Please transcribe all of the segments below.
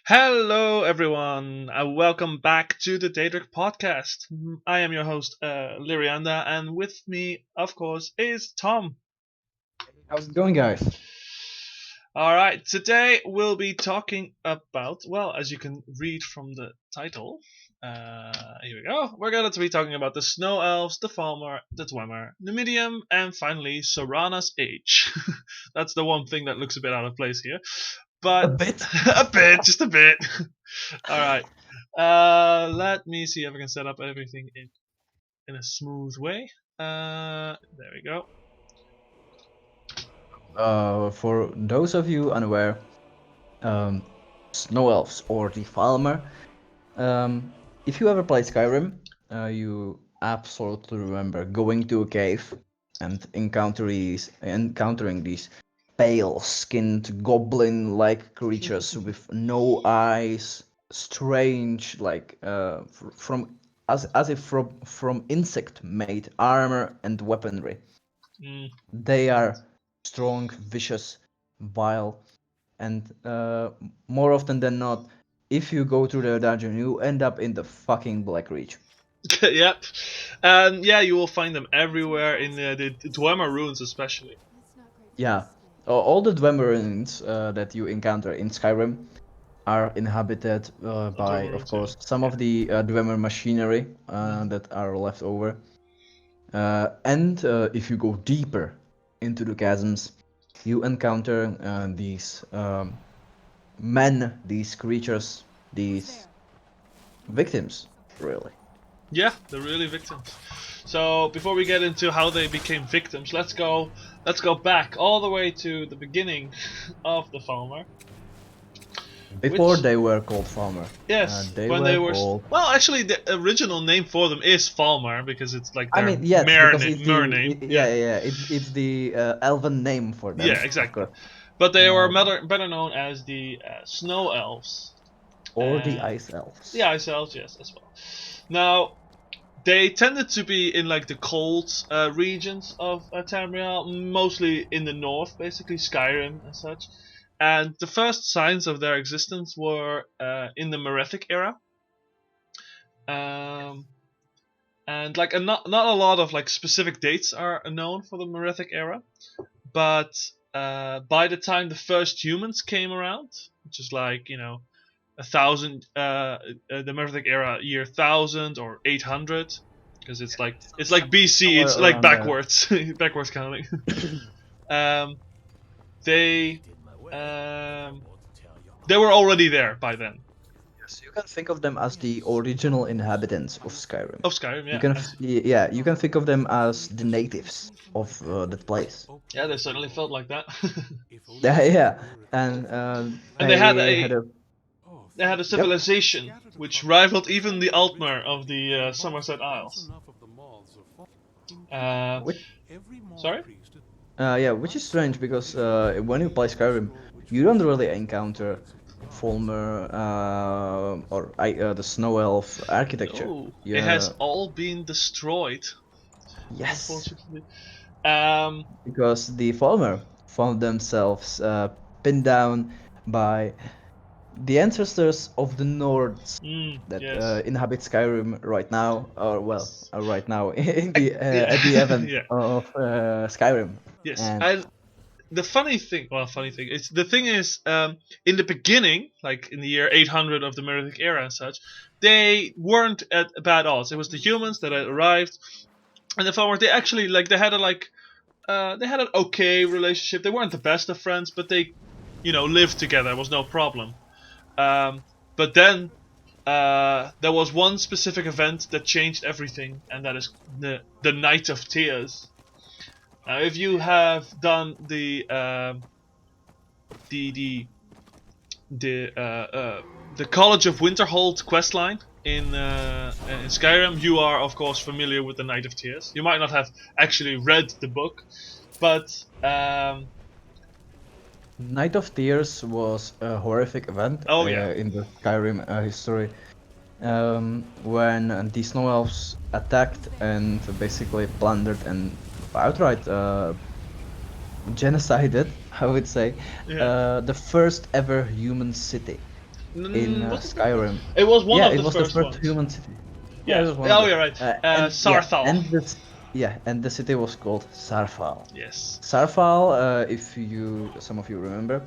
Hello, everyone. Welcome back to the Daedric Podcast. I am your host, Lyriander, and with me, of course, is Tom. How's it going, guys? All right, today we'll be talking about, well, as you can read from the title, here we go. We're going to be talking about the Snow Elves, the Falmer, the Dwemer, Numidium, and finally, Serana's age. That's the one thing that looks a bit out of place here. A But bit. a bit, just a bit. All right. Let me see if I can set up everything in a smooth way. There we go. For those of you unaware, um, Snow Elves or the Falmer, if you ever played Skyrim, you absolutely remember going to a cave and encountering these pale-skinned goblin-like creatures with no eyes, strange, like from as if from insect-made armor and weaponry. Mm, They are strong, vicious, vile, and more often than not, if you go through the dungeon, you end up in the fucking Black Reach. yep. And yeah, you will find them everywhere in the Dwemer ruins, especially. Yeah, all the Dwemerins that you encounter in Skyrim are inhabited by, Dwemer of ruins, yeah. course, some of the Dwemer machinery that are left over. And if you go deeper into the chasms, you encounter these men, these creatures, these victims, really. Yeah, they're really victims. So before we get into how they became victims, let's go back all the way to the beginning of the Falmer. Before Which they were called Farmer, Yes, they when were they were. called. Well, actually, the original name for them is Falmer because it's like I their mean, yes, because it's mer name. yeah, Yeah, yeah, yeah, it's the elven name for them, yeah, of exactly. course, But they were uh, better known as the Snow Elves. or the And Ice the Elves. Ice Elves, yes, as well. Now, they tended to be in like the cold regions of Tamriel, mostly in the north, basically Skyrim and such. And the first signs of their existence were in the Merethic era. Um, and like not a lot of like specific dates are known for the Merethic era, but by the time the first humans came around, which is like a thousand, the Merethic era year 1000 or 800, because it's like BC, Somewhere it's like around there. backwards backwards counting. um, they um, they were already there by then. Yes, you can think of them as the original inhabitants of Skyrim. Of Skyrim, You yeah, can, yeah, you can think of them as the natives of that place. yeah, they certainly felt like that. Yeah, yeah, and And they had they had a a They had a yep. civilization which rivaled even the Altmer of the Somerset Isles. Uh, Which Sorry? yeah, which is strange because when you play Skyrim, you don't really encounter Falmer or the Snow Elf architecture. No, it has Yeah, all been destroyed, yes, unfortunately. Um, because the Falmer found themselves pinned down by the ancestors of the Nords that yes. inhabit Skyrim right now, or well, Yes. right now in the Yeah, at the event yeah, of Skyrim, yes. and And the funny thing, it's the thing is, in the beginning, like in the year 800 of the Merovingian era and such, they weren't at bad odds. It was the humans that had arrived, and the farmers. They actually they had they had an okay relationship. They weren't the best of friends, but they, lived together. It was no problem. But then there was one specific event that changed everything, and that is the Night of Tears. Now, if you have done the the the the College of Winterhold questline in Skyrim, you are of course familiar with the Night of Tears. You might not have actually read the book, but Night of Tears was a horrific event oh yeah, in the Skyrim history when the Snow Elves attacked and basically plundered and outright genocided, I would say, yeah, the first ever human city. in Was it? Skyrim. It was one Yeah, of it the was the first first ones. human city. Yeah. it was one Oh, of you're right. and, Sarthal. and the city was called Sarthal. Yes. Sarthal, if some of you remember,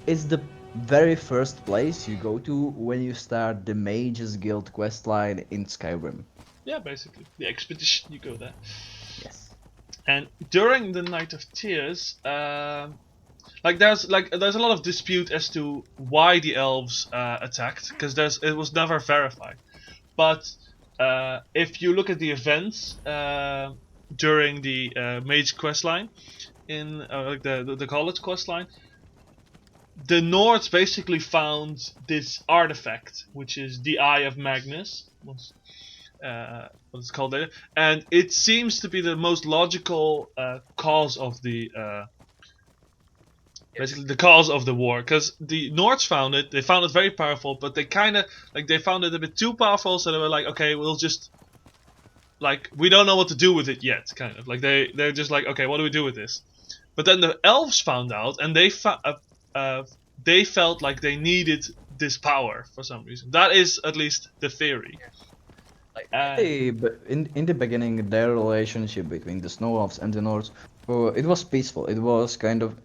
is the very first place you go to when you start the Mages Guild questline in Skyrim. Yeah, basically the expedition. You go there. Yes. And during the Night of Tears, there's a lot of dispute as to why the elves attacked, because it was never verified. But if you look at the events during the Mage questline in the college questline, the Nords basically found this artifact, which is the Eye of Magnus. What it's called there, and it seems to be the most logical cause of the basically the cause of the war, because the Nords found it. They found it very powerful, but they kind of they found it a bit too powerful, so they were like, okay, we'll just we don't know what to do with it yet. Kind of like they're just like, okay, what do we do with this? But then the elves found out, and they felt like they needed this power for some reason. That is at least the theory. In the beginning, their relationship between the Snow Elves and the Nords, it was peaceful. It was kind of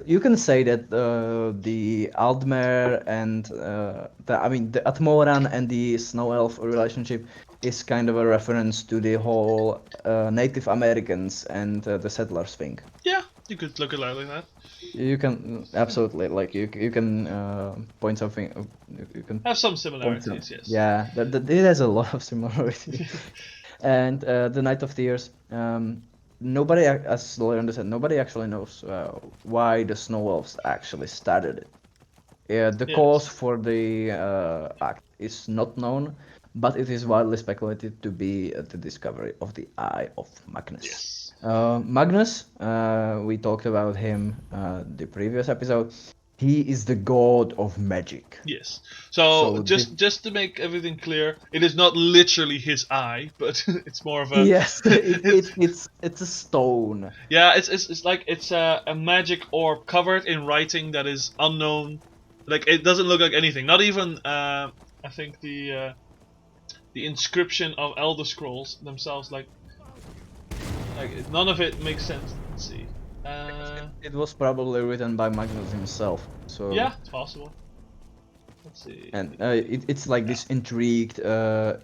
you can say that the Aldmer and the Atmoran and the Snow Elf relationship is kind of a reference to the whole Native Americans and the settlers thing. Yeah, you could look at it like that. You can absolutely you can point something. You can have some similarities. Yes. Yeah, it has a lot of similarities. And the Night of Tears. Nobody, as Lyriander said, nobody actually knows why the Snow Elves actually started it. The cause for the act is not known, but it is widely speculated to be the discovery of the Eye of Magnus. Yes. Magnus, we talked about him the previous episode. He is the god of magic. Yes. So just to make everything clear, it is not literally his eye, but it's more of a yes. It's a stone. Yeah, it's like it's a magic orb covered in writing that is unknown. Like it doesn't look like anything. Not even I think the inscription of Elder Scrolls themselves. Like none of it makes sense. Let's see. It was probably written by Magnus himself. So yeah, it's possible. Let's see. And it's like this intricately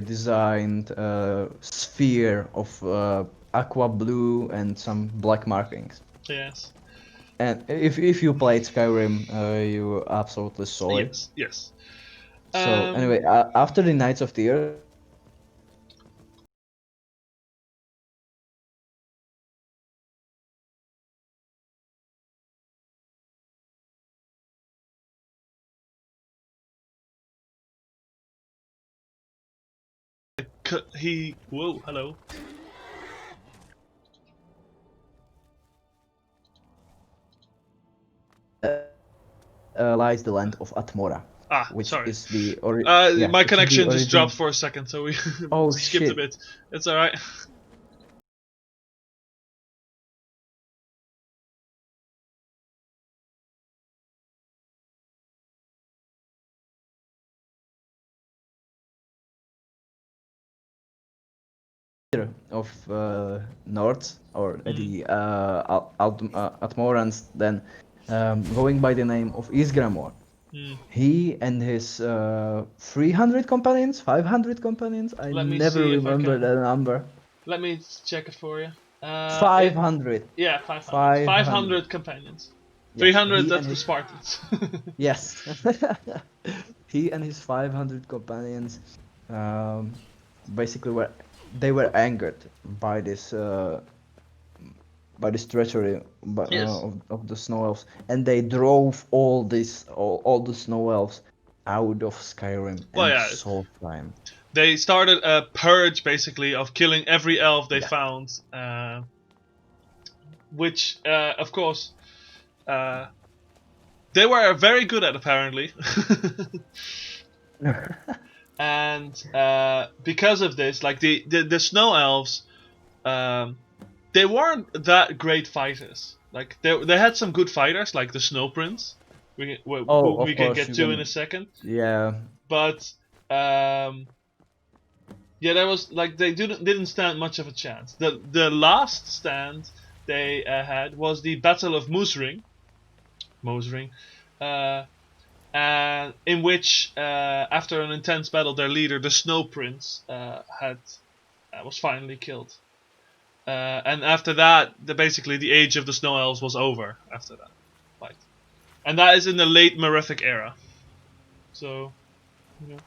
designed sphere of aqua blue and some black markings. Yes. And if you played Skyrim, you absolutely saw it. Yes. So anyway, after the Knights of the Earth. Whoa, hello. Lies the land of Atmora. Which sorry. is the my connection just dropped for a second, so we skipped a bit. It's alright. Of North or the Atmorans, then going by the name of Isgramor. He and his 300 companions, 500 companions. I never remember that number. Let me check it for you. 500. Yeah, 500. 500 companions. Yes, 300 that's the Spartans. Yes. He and his 500 companions basically were angered by this treachery of the Snow Elves, and they drove all the Snow Elves out of Skyrim and Solstheim. They started a purge, basically, of killing every elf they found, which, of course, they were very good at, apparently. And because of this, like the Snow Elves, they weren't that great fighters. Like they had some good fighters, like the Snow Prince, who we can course, get you to can- in a second. Yeah. But yeah, that was like they didn't stand much of a chance. The last stand they had was the Battle of Moosring, and in which after an intense battle, their leader, the Snow Prince, was finally killed. And after that, basically the age of the Snow Elves was over. After that fight, and that is in the late Merethic era. So, you know.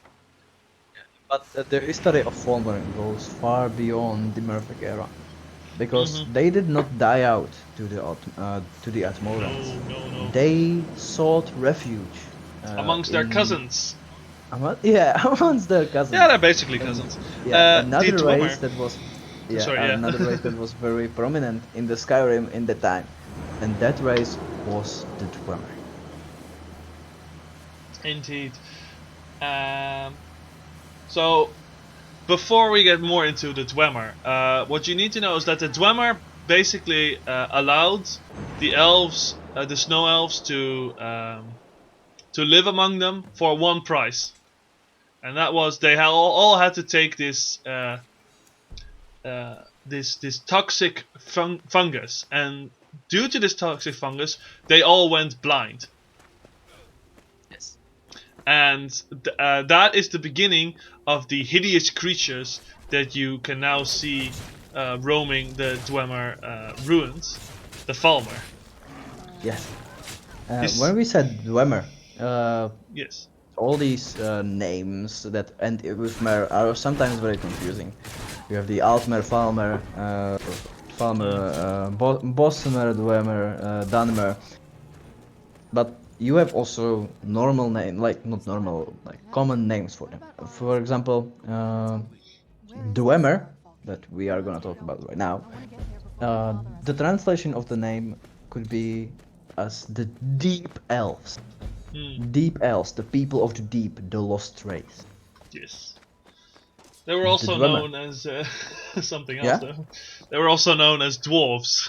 But the history of Falmer goes far beyond the Murphic era, because Mhm. they did not die out to the Atmorans. No. They sought refuge Amongst their cousins. amongst their cousins. Yeah, they're basically And, cousins. yeah, The Dwemer. another race that was very prominent in the Skyrim in the time, and that race was the Dwemer. Indeed. So, before we get more into the Dwemer, what you need to know is that the Dwemer basically allowed the elves, the Snow Elves, to live among them for one price, and that was they all had to take this this toxic fungus, and due to this toxic fungus, they all went blind. Yes. And that is the beginning of the hideous creatures that you can now see roaming the Dwemer ruins, the Falmer. Yes. This- When we said Dwemer, Yes. all these names that end with mer are sometimes very confusing. You have the Altmer, Falmer, Bosmer, Dwemer, Dunmer. But you have also normal name, like not normal, like common names for them. For example, Dwemer, that we are gonna talk about right now. The translation of the name could be as the Deep Elves. Deep Elves, the people of the deep, the lost race. Yes. They were also Dwemer. known as something else, Yeah? though. They were also known as dwarves.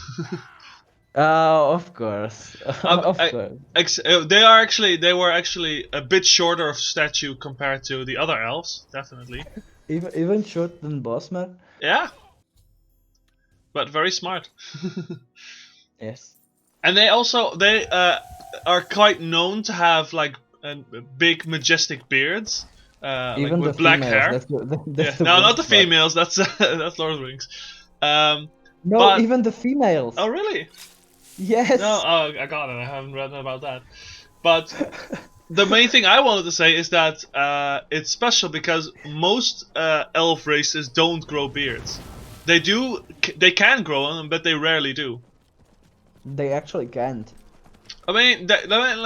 Of course. Of I- course. they were actually a bit shorter of stature compared to the other elves, definitely. Even shorter than Bosmer? Yeah. But very smart. Yes. And they are quite known to have like big majestic beards, Even like with the black females, hair. that's the No, not worst the part. females. That's that's Lord of the Rings. No, but even the females. oh really? Yes. No, oh I got it. I haven't read about that. But the main thing I wanted to say is that it's special because most elf races don't grow beards. They do. They can grow them, but they rarely do. They actually can't. I mean,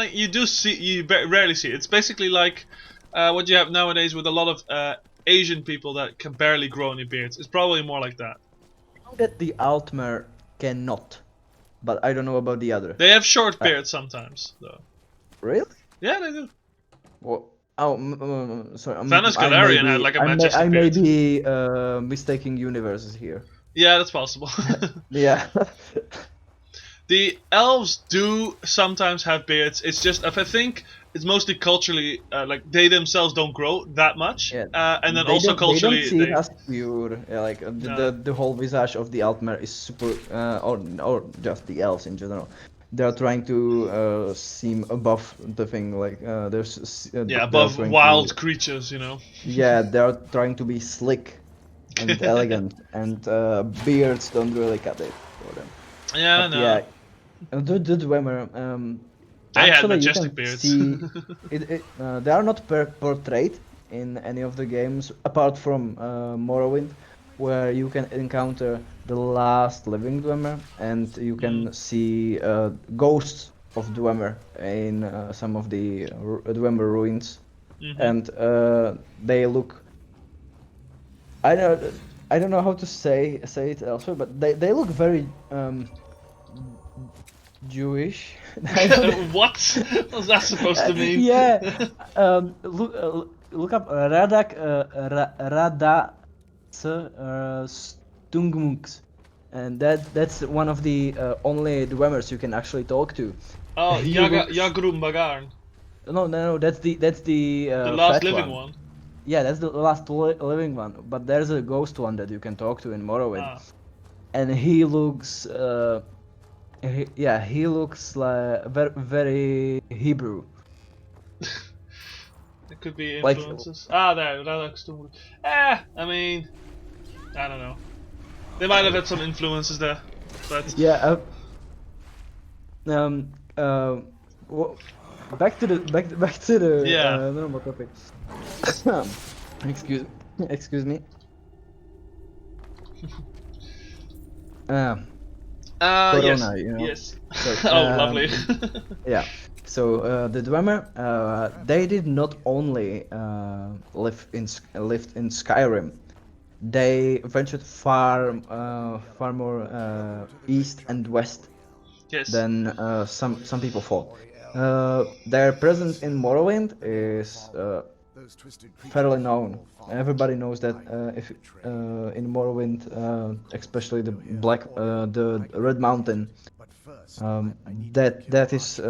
like you do see, you rarely see it. It's basically like what you have nowadays with a lot of Asian people that can barely grow any beards. It's probably more like that. I know that the Altmer cannot, but I don't know about the other. They have short beards sometimes, though. Really? Yeah, they do. Well, sorry. Thanos Galarian had like a majestic I may beard. be mistaking universes here. Yeah, that's possible. Yeah. The elves do sometimes have beards. It's just, I think it's mostly culturally, like they themselves don't grow that much, Yeah. and then They also don't, culturally, they don't see it as pure. Yeah, like No. the whole visage of the Altmer is super, or just the elves in general. They are trying to seem above the thing, like there's yeah, they are above trying wild to, creatures, you know. yeah, they are trying to be slick and elegant, and beards don't really cut it for them. Yeah, But no. yeah, the Dwemer, They had actually you majestic can beards. see they are not portrayed in any of the games apart from Morrowind, where you can encounter the last living Dwemer, and you can see ghosts of Dwemer in some of the Dwemer ruins, and they look. I don't know how to say it elsewhere, but they look very Jewish. What was that supposed to mean? Yeah. Look up Radak Stungmunks, and that's one of the only Dwemers you can actually talk to. Oh, He looks- Yagrum Bagarn, No, that's the the last fat living one. one. Yeah, that's the last living one. But there's a ghost one that you can talk to in Morrowind, Ah, and he looks he looks like very Hebrew. it could be Like influences. There, that looks too. I mean, I don't know. They might have had some influences there, but yeah. Um. Well, back to the yeah. normal topic. excuse excuse me. Corona, Yes, you know. yes. So Oh, lovely. yeah. So the Dwemer, they did not only lived in Skyrim. They ventured far more east and west Yes. than some people thought. Their presence in Morrowind is fairly known. Everybody knows that if in Morrowind, especially the Red Mountain, that is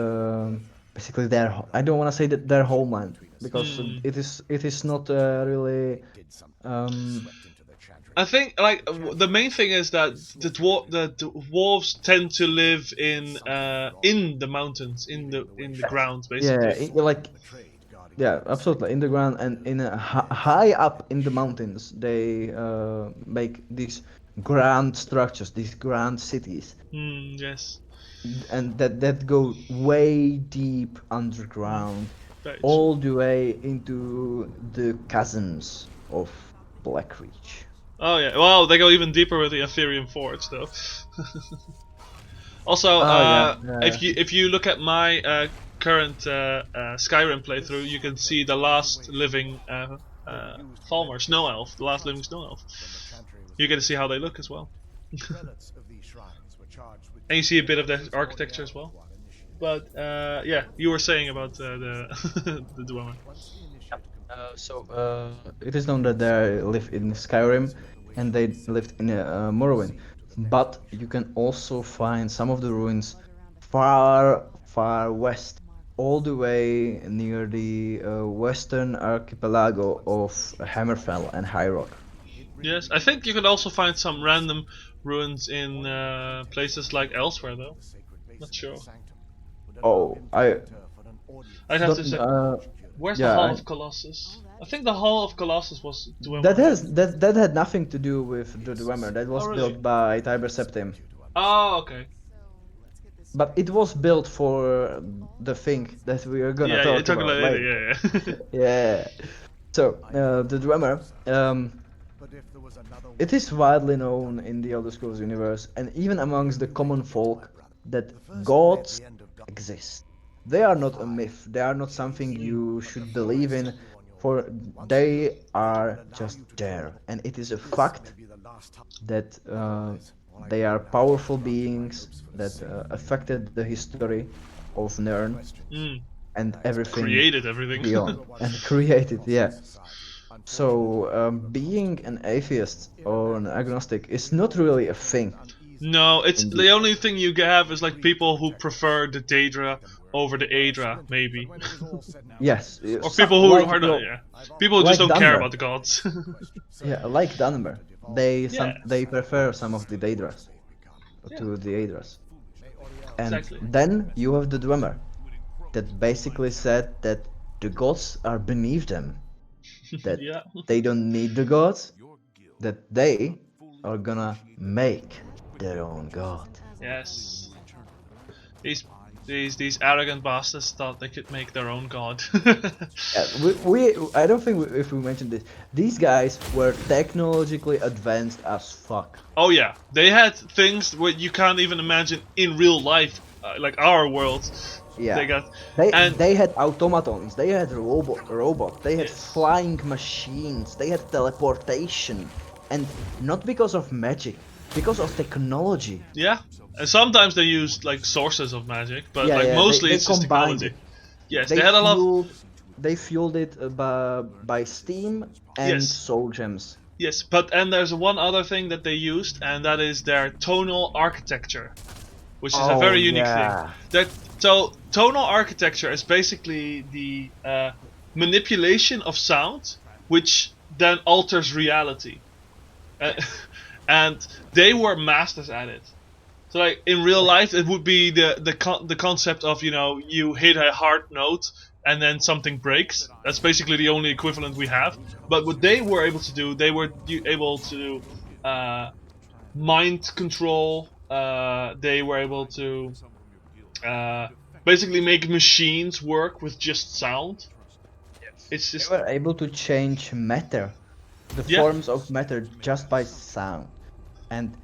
basically I don't want to say that their homeland because Hmm. it is not really. I think like the main thing is that the dwarves tend to live in the mountains, in the ground, Yeah, basically. yeah, absolutely. In the ground and high up in the mountains, they make these grand structures, these grand cities, Yes. and that go way deep underground, Very true. all the way into the chasms of Blackreach. Oh yeah. Well, they go even deeper with the Ethereum Forge, though. Also, Oh yeah, if you look at my current Skyrim playthrough, you can see the last living Falmer, Snow Elf, the last living Snow Elf. You get to see how they look as well, and you see a bit of the architecture as well. But yeah, you were saying about the the Dwemer. it is known that they live in Skyrim and they lived in Morrowind, but you can also find some of the ruins far west, all the way near the western archipelago of Hammerfell and High Rock. Yes, I think you can also find some random ruins in places like elsewhere, though. Not sure. Oh, I'd have to don't, say. Where's the yeah, Hall of Colossus? I think the Hall of Colossus was that Dwemer. has that had nothing to do with the Dwemer. That was Oh really? built by Tiber Septim. Oh okay. But it was built for the thing that we are gonna Yeah, yeah, talk talk about about it later. later. Yeah, yeah. Yeah. So the Dwemer, it is widely known in the Elder Scrolls universe and even amongst the common folk that gods exist. They are not a myth. They are not something you should believe in, for they are just there, and it is a fact that they are powerful beings that affected the history of Nern Mm, and everything created everything. beyond and created. Yeah. So being an atheist or an agnostic is not really a thing. No, it's In the the only thing you have is like people who prefer the Daedra over the Aedra, maybe, yes, or people who like are not. Yeah, people who just like don't care Dunmer. about the gods. Yeah, like Dunmer. Yeah, They prefer some of the Daedras yeah, to the Aedras. And exactly. then you have the Dwemer that basically said that the gods are beneath them, that Yeah. they don't need the gods, that they are gonna make their own god. Yes. These these arrogant bastards thought they could make their own god. Yeah, I don't think if we mentioned this, these guys were technologically advanced as fuck. Oh yeah, they had things what you can't even imagine in real life, like our world. They Yeah, got and they had automatons, they had robots, they had yes, flying machines, they had teleportation, and not because of magic, because of technology. yeah, and sometimes they used like sources of magic, but Yeah, like yeah, mostly they it's just combined technology. it. Yes, they They had a lot. fueled it by steam and Yes, soul gems. yes, but and there's one other thing that they used, and that is their tonal architecture. which is a very unique yeah. thing. So tonal architecture is basically the manipulation of sound, which then alters reality, uh, and they were masters at it. So like in real life, it would be the concept of you hit a hard note and then something breaks. That's basically the only equivalent we have. But what they were able to do, they were able to mind control. They were able to basically make machines work with just sound. It's just They were able to change matter, the forms of matter, just by sound. And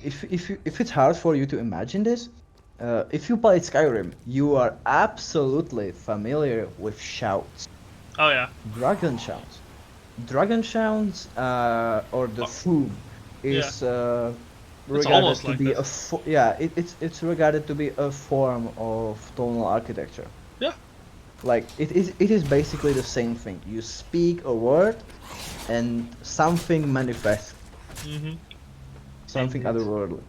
if it's hard for you to imagine this, if you played Skyrim, you are absolutely familiar with shouts. Oh yeah. Dragon shouts. Dragon shouts, or the foom, is regarded to like be that. it's regarded to be a form of tonal architecture. Yeah. Like it is basically the same thing. You speak a word, and something manifests. Something otherworldly.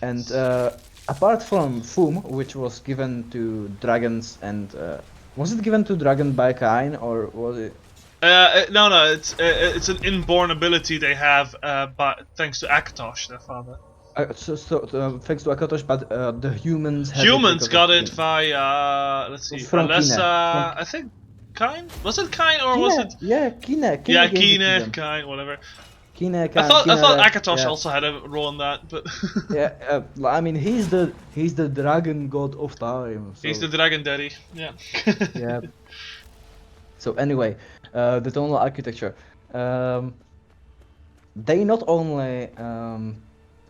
And apart from Foom, which was given to dragons, and was it given to dragon by Kain, or was it? No, it's an inborn ability they have, thanks to Akatosh, their father. Thanks to Akatosh, but the humans have Humans got it Kain. via let's see, From Alessa. I think Kain. Was it Kain or Kine, was it? yeah, Kine. Yeah, Kine, Kain, whatever. Kine, I thought Akatosh yeah. also had a role in that, but Yeah, I mean he's the dragon god of time. So. he's the dragon daddy. Yeah. Yeah. So anyway, the tonal architecture. They not only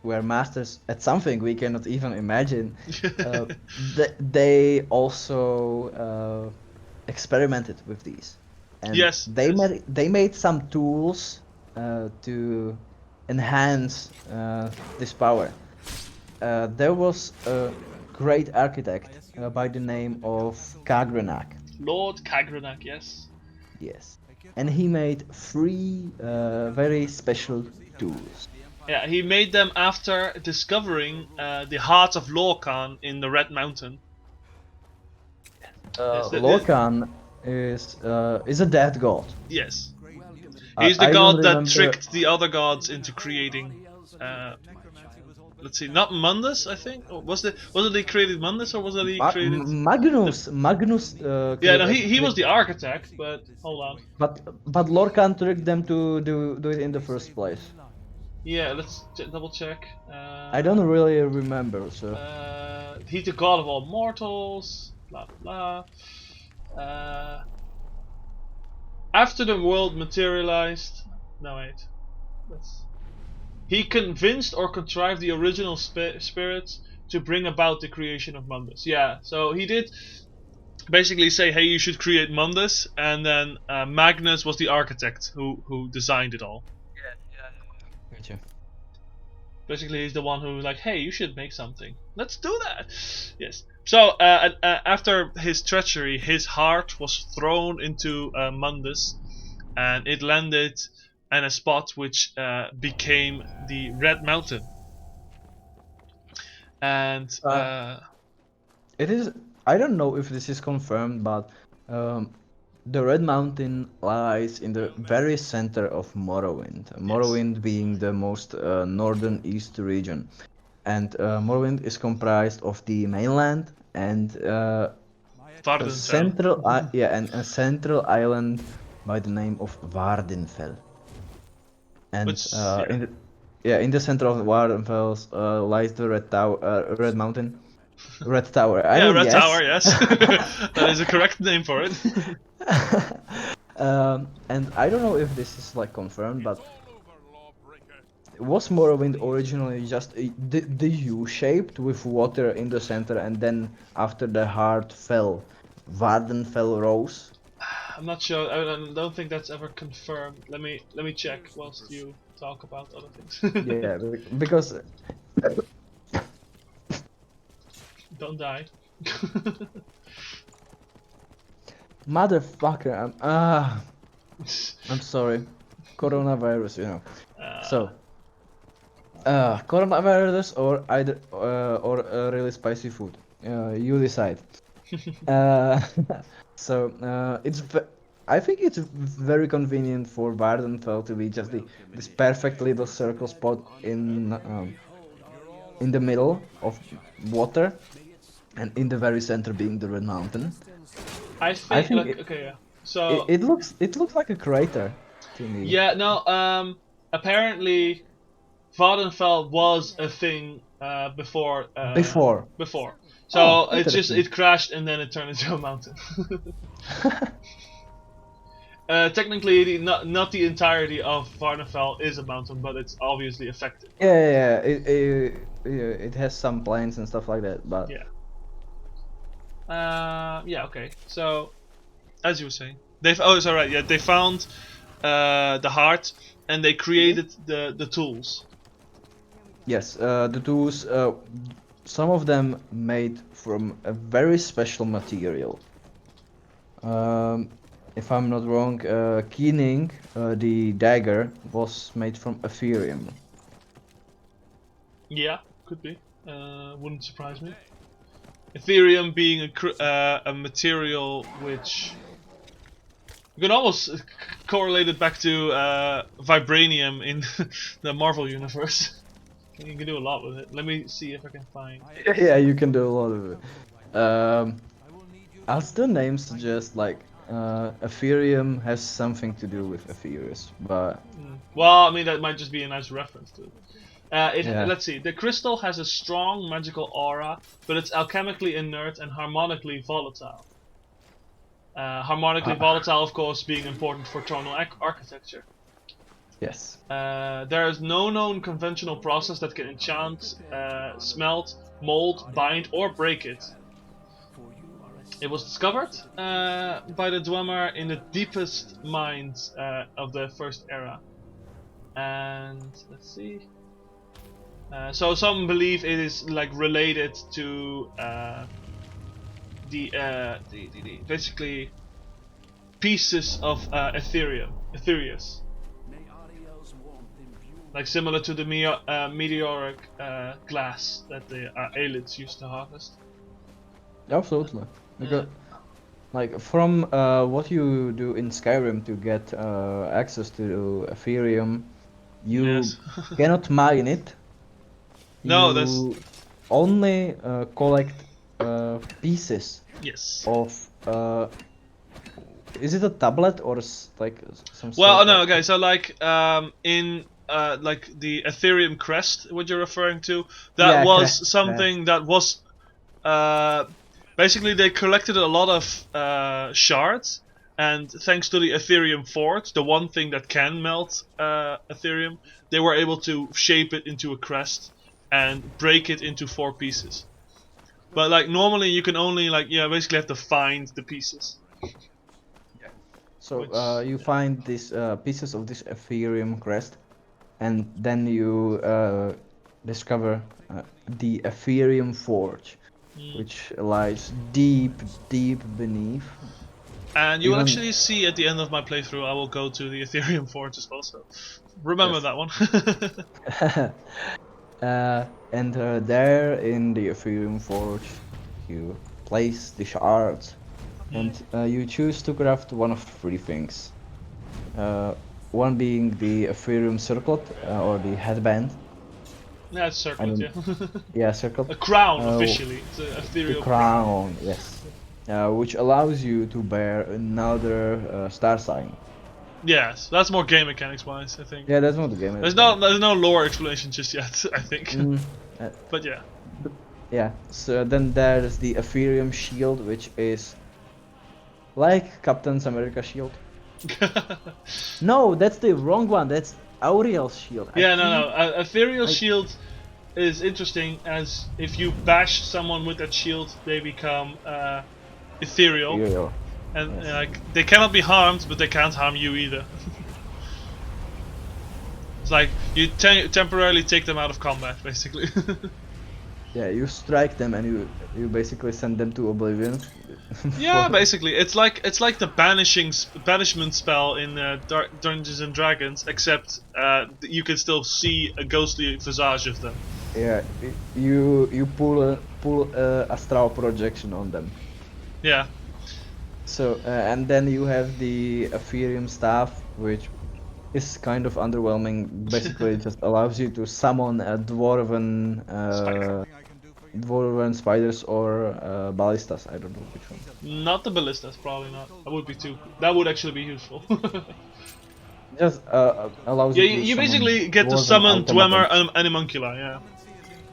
were masters at something we cannot even imagine, they also experimented with these. And Yes. they made some tools to enhance this power. There was a great architect by the name of Kagranak. Lord Kagranak, yes. Yes. And he made 3 very special tools. Yeah, he made them after discovering the heart of Lorcan in the Red Mountain. Lorcan is a dead god. Yes. He's the I god don't that remember- tricked the other gods into creating. Let's see, not Mundus, I think. Or was it he created Mundus, or was it he created? Magnus. Yeah, no, he was the architect, but hold on. But Lorcan tricked them to do it in the first place. Yeah, let's double check. I don't really remember, so. He's the god of all mortals. Blah blah blah. After the world materialized, no wait, he convinced or contrived the original spirits to bring about the creation of Mundus. Yeah, so he did basically say, hey, you should create Mundus, and then Magnus was the architect who designed it all. Yeah. Gotcha. Basically, he's the one who was like, hey, you should make something. Let's do that. Yes. So after his treachery, his heart was thrown into Mundus, and it landed in a spot which became the Red Mountain. And it is. I don't know if this is confirmed, but the Red Mountain lies in the very center of Morrowind. Morrowind being the most northern east region, and Morrowind is comprised of the mainland and a central a central island by the name of Vardenfell. And in the center of Vardenfell lies the Red Mountain. Red Tower. Red Tower, yes. That is a correct name for it. And I don't know if this is like confirmed, but was Morrowind originally just the U-shaped with water in the center, and then after the heart fell, Vardenfell rose? I'm not sure. I don't think that's ever confirmed. Let me check whilst you talk about other things. Yeah, because. Don't die. Motherfucker, I'm sorry. Coronavirus, you know. So, Coronavirus or either really spicy food. You decide. Uh, I think it's very convenient for Vardenfell to be just this perfect little circle spot in the middle of water, and in the very center being the Red Mountain. I I think, think like, okay, yeah. So it looks like a crater to me. yeah, no. Apparently, Vardenfell was a thing before. Before. Before. So Oh, it crashed and then it turned into a mountain. Technically, not the entirety of Vardenfell is a mountain, but it's obviously affected. Yeah. It has some plains and stuff like that, but Yeah. Yeah. Okay. So, as you were saying, they found the heart and they created the tools. yes, the tools. Some of them made from a very special material. If I'm not wrong, Keening, the dagger, was made from Ethereum. Yeah, could be. Wouldn't surprise me. Ethereum being a material which you can almost correlate it back to vibranium in the Marvel universe. You can do a lot with it. Let me see if I can find. Yeah, you can do a lot of it. As the name suggests, like Ethereum has something to do with Aetherius, but Well, I mean that might just be a nice reference to it. Yeah. Let's see. The crystal has a strong magical aura, but it's alchemically inert and harmonically volatile. Harmonically volatile, of course, being important for tonal architecture. yes. There is no known conventional process that can enchant, smelt, mold, bind, or break it. It was discovered by the Dwemer in the deepest mines of the First Era. And let's see. So some believe it is like related to the basically pieces of Aetherius. Like similar to the meteoric glass that the Aelids used to harvest. Absolutely. Because, like, from what you do in Skyrim to get access to Ethereum, you Yes. cannot mine it. No, You that's only collect pieces yes. of. Is it a tablet or like some? Well, sort no, of- okay. So like in like the Ethereum crest, what you're referring to, that Yeah, was crest, something that was basically they collected a lot of shards, and thanks to the Ethereum forge, the one thing that can melt Ethereum, they were able to shape it into a crest and break it into 4 pieces. But like normally you can only basically have to find the pieces. So Which- you find these pieces of this Ethereum crest, and then you discover the Ethereum forge, which lies deep beneath. And you will Even- actually see at the end of my playthrough, I will go to the Ethereum forge as well. So remember Yes. that one. And there in the Ethereum forge, you place the shards, and you choose to craft one of 3 things. One being the Ethereum circlet or the headband. Yeah, it's circlet, yeah. Yeah, circlet. A crown Uh, officially. It's an The ethereal crown, yes. Which allows you to bear another star sign. Yes, that's more game mechanics wise, I think. Yeah, that's not the game. There's no lore explanation just yet, I think. Uh, But yeah. yeah, so then there's the Ethereum shield, which is like Captain's America shield. No, that's the wrong one. That's Auriel's shield. Yeah, no. Ethereal shield is interesting as if you bash someone with that shield, they become ethereal. Auriel. And Yes. like they cannot be harmed, but they can't harm you either. It's like you temporarily take them out of combat, basically. Yeah, you strike them and you basically send them to oblivion. Yeah, basically, it's like the banishment spell in Dungeons and Dragons, except you can still see a ghostly visage of them. Yeah, you pull astral projection on them. Yeah. So and then you have the Ethereum staff, which is kind of underwhelming. Basically, it just allows you to summon a dwarven spiders or ballistas. I don't know which one. Not the ballistas, probably not. That would be too. That would actually be useful. Just allows Yeah, you to you summon basically get to dwarven summon Dwemer automatons. and Animunculi, yeah.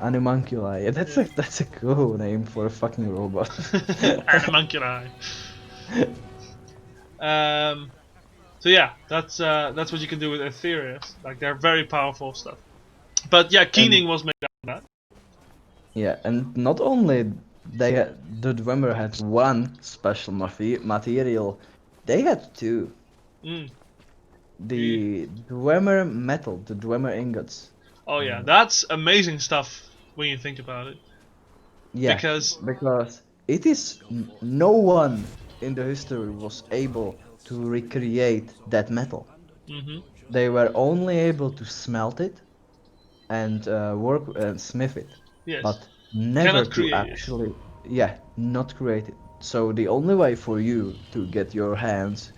Animunculi. Yeah, that's a cool name for a fucking robot. Animunculi. So yeah, that's what you can do with Ethereus. Like they're very powerful stuff. But yeah, Keening was made out of that. Yeah, and not only the Dwemer had one special material, they had two. Mm. The Dwemer metal, the Dwemer ingots. Oh yeah, that's amazing stuff when you think about it. Yeah, because it is no one in the history was able to recreate that metal. They were only able to smelt it and work and smith it, yes, but never cannot to create actually, not create it. So the only way for you to get your hands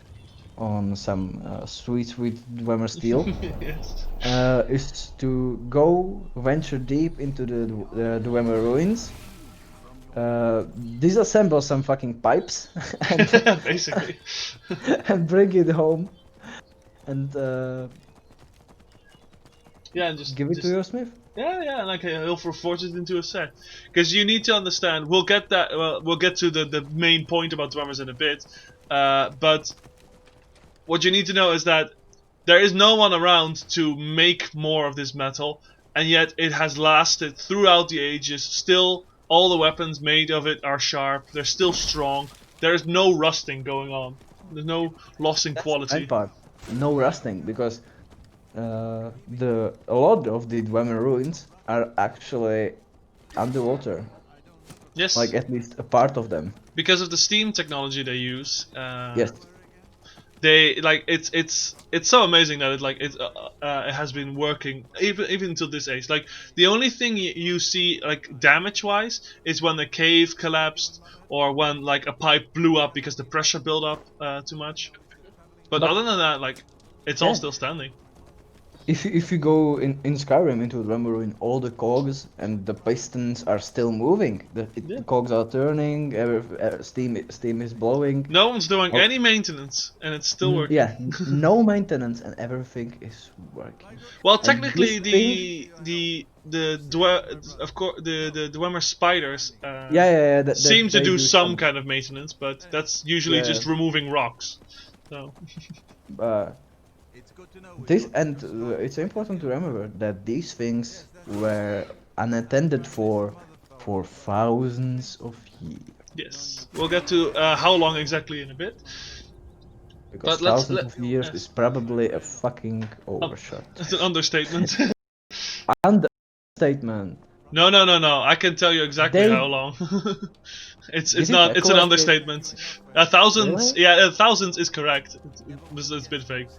on some sweet Dwemer steel it. Yes. is to go venture deep into the Dwemer ruins, disassemble some fucking pipes, and Basically. and bring it home, and Yeah, and just give it to your smith. Yeah, and like he'll forge it into a set. Because you need to understand, we'll get that. Well, we'll get to the main point about Dwemers in a bit. But what you need to know is that there is no one around to make more of this metal, and yet it has lasted throughout the ages. Still, all the weapons made of it are sharp. They're still strong. There is no rusting going on. There's no loss in quality. That part, no rusting, because a lot of the Dwemer ruins are actually underwater. Yes. Like at least a part of them. Because of the steam technology they use. Yes. They like it's so amazing that it has been working even until this age. Like the only thing you see like damage wise is when the cave collapsed or when like a pipe blew up because the pressure built up too much. But other than that, like it's all still standing. If you go in Skyrim into Dwemer ruin, all the cogs and the pistons are still moving. The cogs are turning. Steam is blowing. No one's doing any maintenance, and it's still working. Yeah, no maintenance, and everything is working. Well, technically, the Dwemer spiders seem to do some kind of maintenance, but that's usually just removing rocks. So. It's important to remember that these things were unattended for thousands of years. Yes, we'll get to how long exactly in a bit. Because thousands of years is probably a fucking overshot. That's an understatement. Understatement. No. I can tell you exactly how long. It's an understatement. Thousands. Really? Yeah, thousands is correct. It's a bit vague.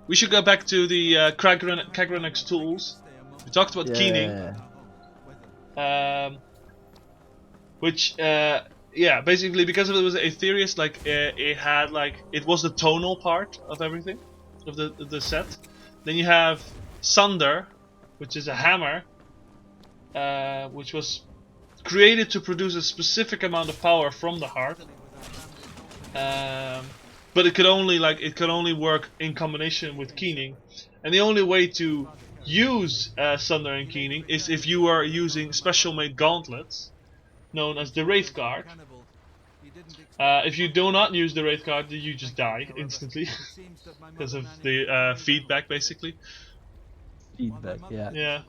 We should go back to the Kagranek's tools. We talked about keening. Which basically because it was Aetherius, like it had like it was the tonal part of everything of the set. Then you have Sunder, which is a hammer, which was created to produce a specific amount of power from the heart. But it could only work in combination with keening, and the only way to use Sunder and keening is if you are using special made gauntlets, known as the Wraith Guard. If you do not use the Wraith Guard, you just die instantly because of the feedback, basically. Feedback, yeah. Yeah.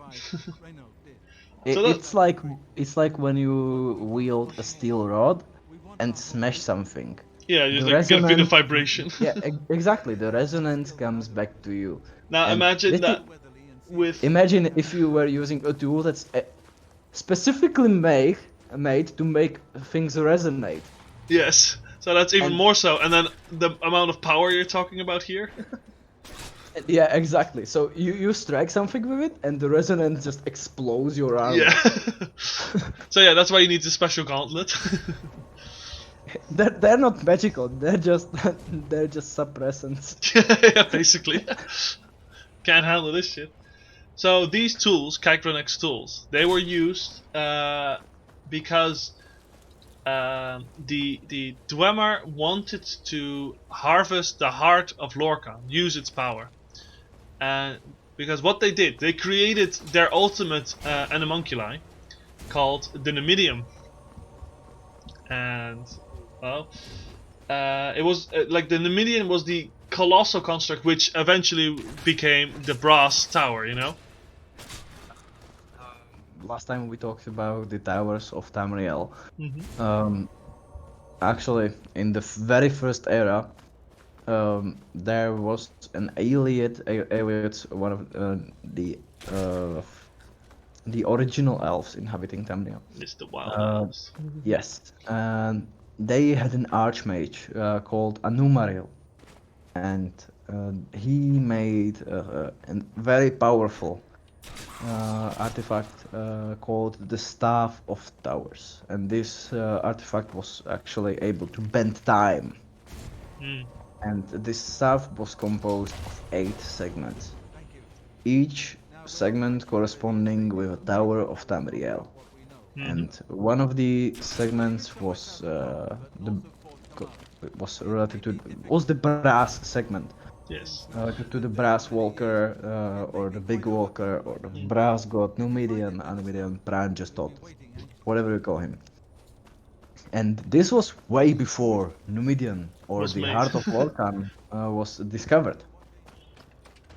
It's like when you wield a steel rod and smash something. Yeah, you get a bit of vibration. Yeah, exactly. The resonance comes back to you. Now imagine that with. Imagine if you were using a tool that's specifically made to make things resonate. Yes. So that's even And- more so. And then the amount of power you're talking about here. Yeah, exactly. So you strike something with it, and the resonance just explodes your armor. Yeah. So yeah, that's why you need the special gauntlet. They're not magical. They're just they're just suppressants. Yeah, basically. Can't handle this shit. So these tools, Kagranek's tools, they were used because the Dwemer wanted to harvest the heart of Lorkhan, use its power. And because what they did, they created their ultimate animunculi called the Numidium. And well, it was like the Numidium was the colossal construct which eventually became the brass tower, you know? Last time we talked about the towers of Tamriel. Mm-hmm. Actually, in the very first era, there was an Ayleid, one of the original elves inhabiting Tamriel. It's the wild elves. Yes, and they had an archmage called Anumaril, and he made a very powerful artifact called the Staff of Towers, and this artifact was actually able to bend time. And this staff was composed of 8 segments, each segment corresponding with a tower of Tamriel. And one of the segments was the brass segment. Yes. To the brass walker, or the big walker, or the brass god, Numidian, Prime Justot, whatever you call him. And this was way before Numidian, or Was the made. Heart of Lorkhan, was discovered.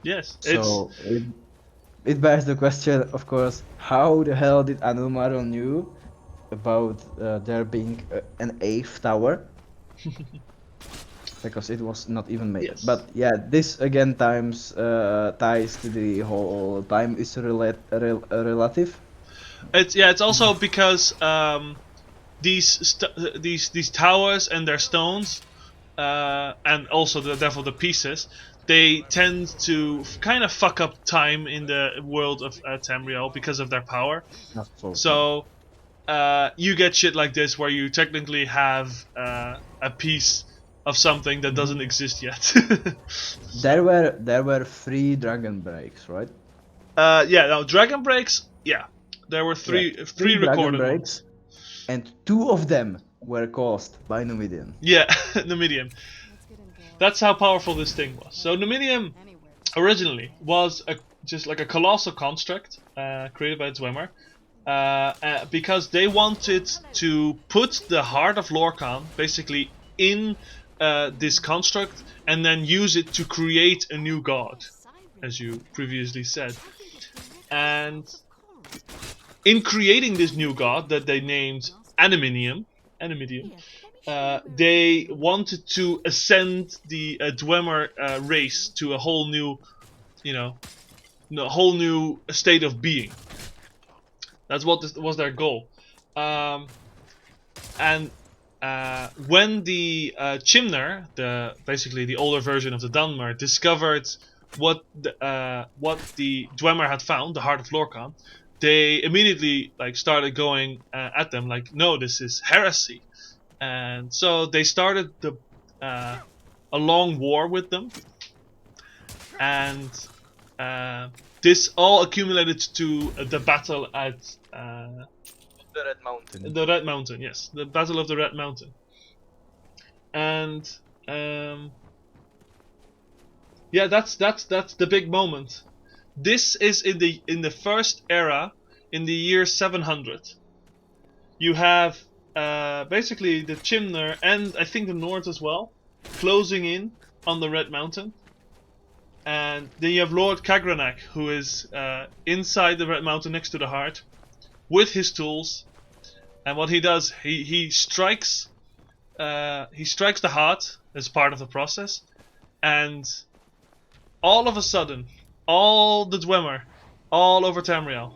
Yes. So it bears the question, of course, how the hell did Anumaril knew about there being an 8th tower? Because it was not even made. Yes. But yeah, this again ties to the whole time is relative. It's also because these towers and their stones, and also therefore the pieces, they tend to kind of fuck up time in the world of Tamriel because of their power. So you get shit like this where you technically have a piece of something that doesn't exist yet. There were 3 dragon breaks, right? Yeah, no, dragon breaks. Yeah, there were three dragon recorded breaks, ones. and 2 of them were caused by Numidian. Yeah, Numidium. That's how powerful this thing was. So Numidium originally was just like a colossal construct created by Dwemer, because they wanted to put the heart of Lorkhan basically in this construct and then use it to create a new god, as you previously said. And in creating this new god that they named Numidium, they wanted to ascend the Dwemer race to a whole new, whole new state of being. That's what was their goal. And when the Chimner, basically the older version of the Dunmer, discovered what the Dwemer had found, the heart of Lorkhan, they immediately started going at them like, no, this is heresy. And so they started a long war with them, and this all accumulated to the battle at The Red Mountain. The Red Mountain, yes, the Battle of the Red Mountain. And yeah, that's the big moment. This is in the first era, in the year 700. You have basically the Chimner and I think the North as well closing in on the Red Mountain. And then you have Lord Kagranak, who is inside the Red Mountain next to the heart with his tools. And what he does, he strikes the heart as part of the process, and all of a sudden, all the Dwemer, all over Tamriel,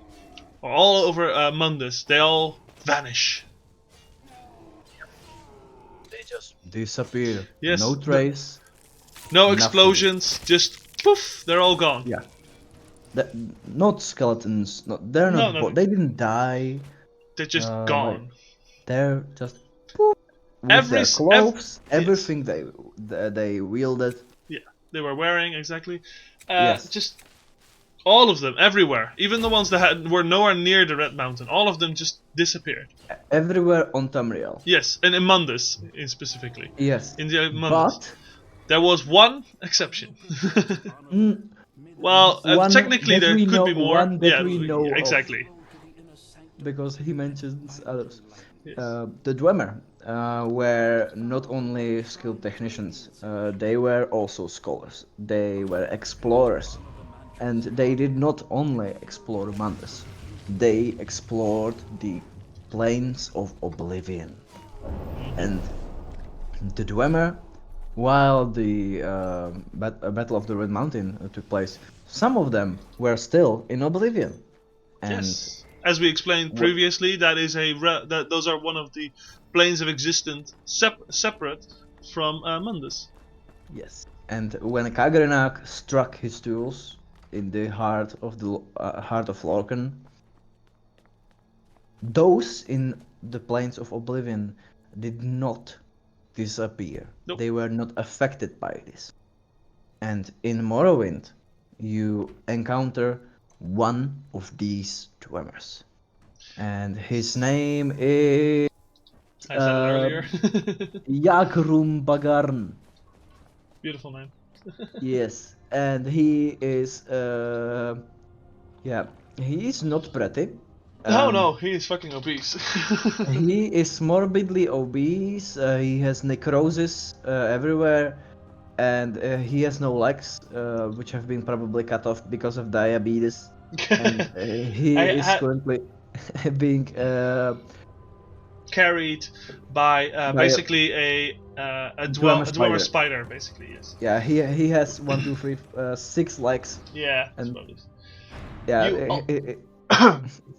all over Mundus, they all vanish. They just disappear. Yes. No trace. No Nothing. explosions, just poof, they're all gone. Yeah. Not skeletons. They're No, not. nothing. They didn't die. They're just gone. They're just poof, with Every their s- clothes, yes. everything they wielded. Yeah, they were wearing exactly. Yes. Just all of them, everywhere. Even the ones that were nowhere near the Red Mountain. All of them just disappeared. Everywhere on Tamriel. Yes, and in Mundus specifically. Yes. In the Mundus. But There was one exception. mm, Well, one technically that there we could know- be more. one that Yeah, we know of. exactly. because he mentions others. Yes. The Dwemer were not only skilled technicians, they were also scholars. They were explorers. And they did not only explore Mundus, they explored the plains of Oblivion. And the Dwemer, while the Battle of the Red Mountain took place, some of them were still in Oblivion. And Yes. As we explained previously, that is that those are one of the planes of existence separate from Mundus. yes, and when Kagrenak struck his tools in the heart of Lorcan, those in the plains of Oblivion did not disappear. Nope. They were not affected by this. And in Morrowind, you encounter one of these Dwemers, and his name is I said it earlier. Yakrum Bagarn. Beautiful name. Yes, and he is he is not pretty. No, he is fucking obese. He is morbidly obese. He has necrosis everywhere, and he has no legs, which have been probably cut off because of diabetes. And he is currently being carried by basically a Dwemer spider, basically. Yes. Yeah, he has 1, 2, 3, 6 legs. Yeah. And yeah.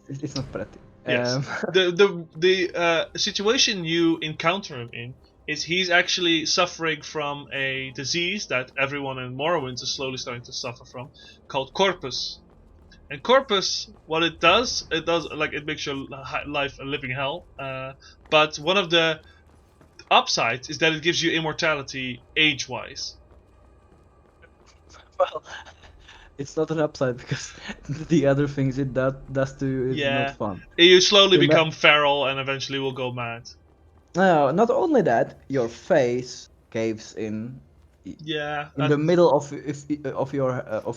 It's not pretty. Yes. The situation you encounter him in is he's actually suffering from a disease that everyone in Morrowind is slowly starting to suffer from, called Corpus. And Corpus, what it does like it makes your life a living hell. But one of the upsides is that it gives you immortality age-wise. Well, it's not an upside because the other things it does to you is not fun. You slowly become feral and eventually will go mad. No, not only that, your face caves in. Yeah. In the middle of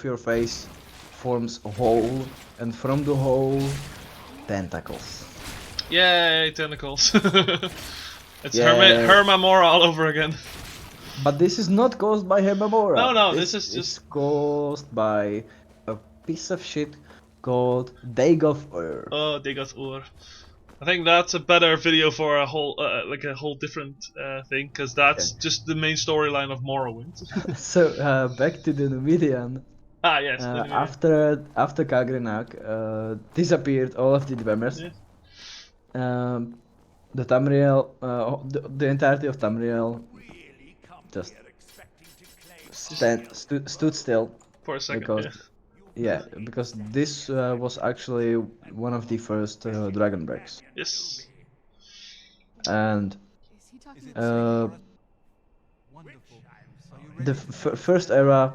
your face forms a hole, and from the hole, tentacles. Yay, tentacles. It's Hermamora all over again. But this is not caused by Hermamora. No, this is just... It's caused by a piece of shit called Dagoth Ur. Oh, Dagoth Ur. I think that's a better video for a whole different thing, because that's just the main storyline of Morrowind. So, back to the Numidian. Ah, yes. After Kagrenak disappeared all of the Dwemers. Yeah. The Tamriel, the entirety of Tamriel just stood still for a second. Because this was actually one of the first dragon breaks. Yes. And the first era,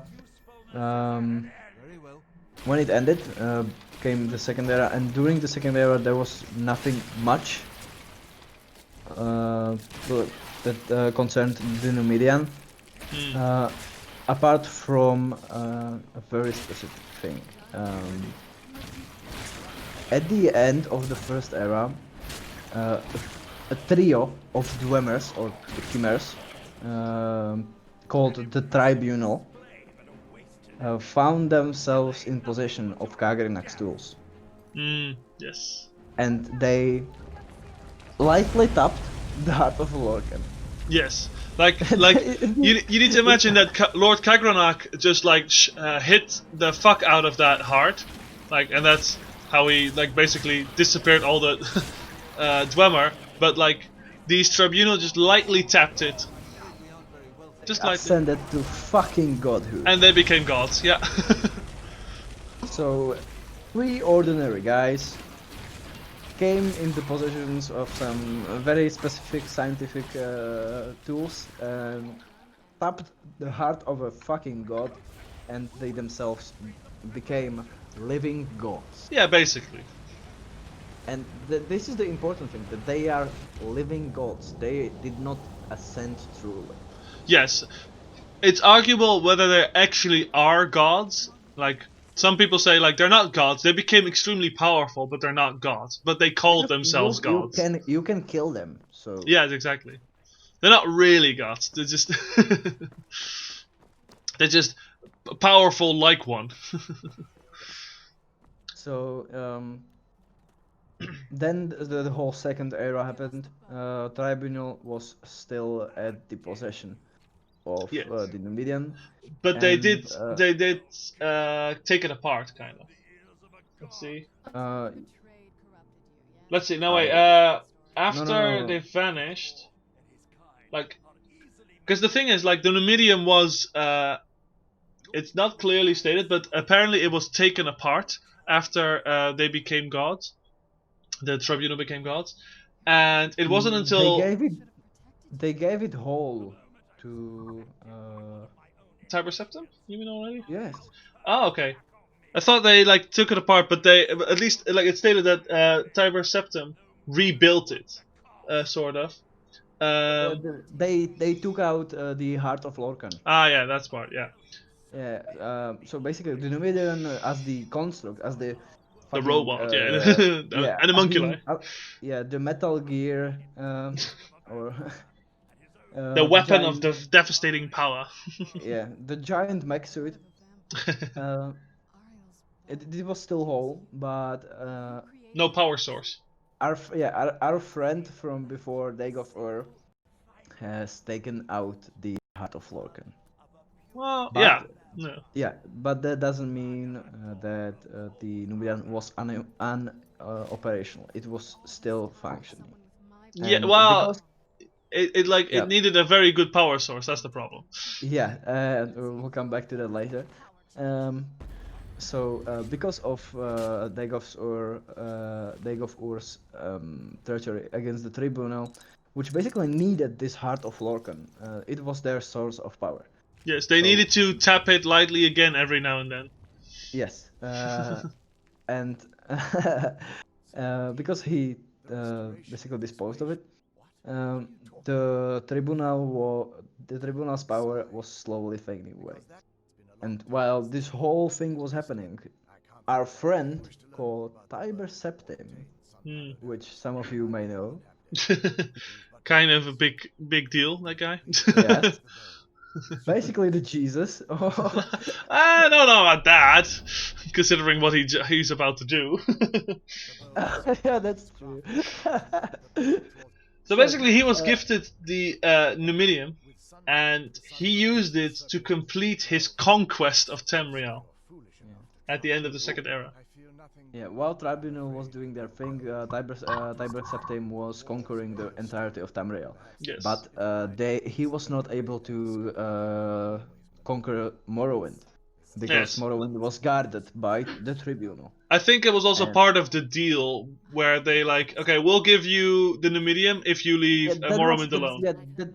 when it ended, came the second era, and during the second era there was nothing much that concerned the Numidian, apart from a very specific thing. At the end of the first era, a trio of Dwemers, or Chimeras, called the Tribunal, found themselves in possession of Kagrenak's tools. Yes. And they lightly tapped the heart of Lorcan. Yes. Like you need to imagine that Lord Kagrenak just hit the fuck out of that heart, and that's how he like basically disappeared all the Dwemer, but like these tribunal just lightly tapped it, just lightly, Ascended to fucking godhood. and they became gods. Yeah. So, 3 ordinary guys came into possessions of some very specific scientific tools and tapped the heart of a fucking god, and they themselves became living gods. Yeah, basically. And this is the important thing, that they are living gods. They did not ascend truly. Yes, it's arguable whether they actually are gods. Like some people say, like they're not gods. They became extremely powerful, but they're not gods. But they called themselves gods. You can kill them. So Yeah, exactly. They're not really gods. They're just they're just powerful like one. So then the whole second era happened. Tribunal was still at the possession of Yes. the Numidian. But they And, did take it apart, kind of. Let's see. Let's see. No, wait. After no. they vanished, like, because the thing is, like, the Numidium was, it's not clearly stated, but apparently it was taken apart after they became gods. The Tribunal became gods, and it wasn't until they gave it whole to Tiber Septim. You mean already? yes. Oh, okay. I thought they like took it apart, but they at least like it stated that Tiber Septim rebuilt it, sort of. They took out the heart of Lorcan. Yeah, that's part. Yeah. Yeah. So basically, the Numidian as the construct, as the The fucking, robot, yeah, yeah, and the monkey yeah, the Metal Gear, or the weapon giant, of the devastating power. yeah, the giant mech suit. It was still whole, but No power source. our friend from before Dagon of Ur has taken out the heart of Lorcan. Well, But, yeah. No. Yeah, but that doesn't mean that the Numidian was operational. It was still functioning. Yeah, And well, because, it needed a very good power source. That's the problem. yeah, we'll come back to that later. So because of Dagon of Ur's treachery against the Tribunal, which basically needed this heart of Lorcan, it was their source of power. Yes, they needed to tap it lightly again every now and then. Yes, and because he basically disposed of it, the tribunal's power was slowly fading away. And while this whole thing was happening, our friend called Tiber Septim, which some of you may know, kind of a big deal, that guy. Yes. Basically the Jesus. I don't know about that, considering what he's about to do. Yeah, that's true. So basically, he was gifted the Numidium, and he used it to complete his conquest of Tamriel at the end of the Second Era. Yeah, while Tribunal was doing their thing, Tiber Septim was conquering the entirety of Tamriel. Yes. But he was not able to conquer Morrowind, because Morrowind was guarded by the Tribunal. I think it was also part of the deal where they like, okay, we'll give you the Numidium if you leave Morrowind alone. Yeah,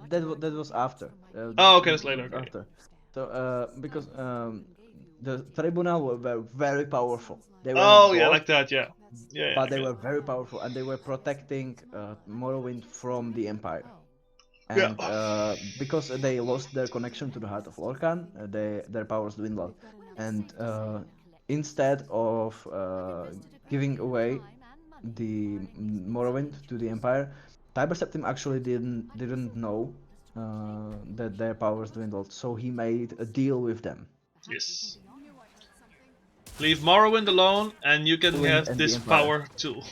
that was after. Okay, that's later. Okay. After. So because the Tribunal were very powerful. They were yeah, like that, yeah. But they were very powerful, and they were protecting Morrowind from the Empire. And because they lost their connection to the Heart of Lorcan, their powers dwindled. And instead of giving away the Morrowind to the Empire, Tiber Septim actually didn't know that their powers dwindled, so he made a deal with them. Yes. Leave Morrowind alone, and you can have this powerful tool.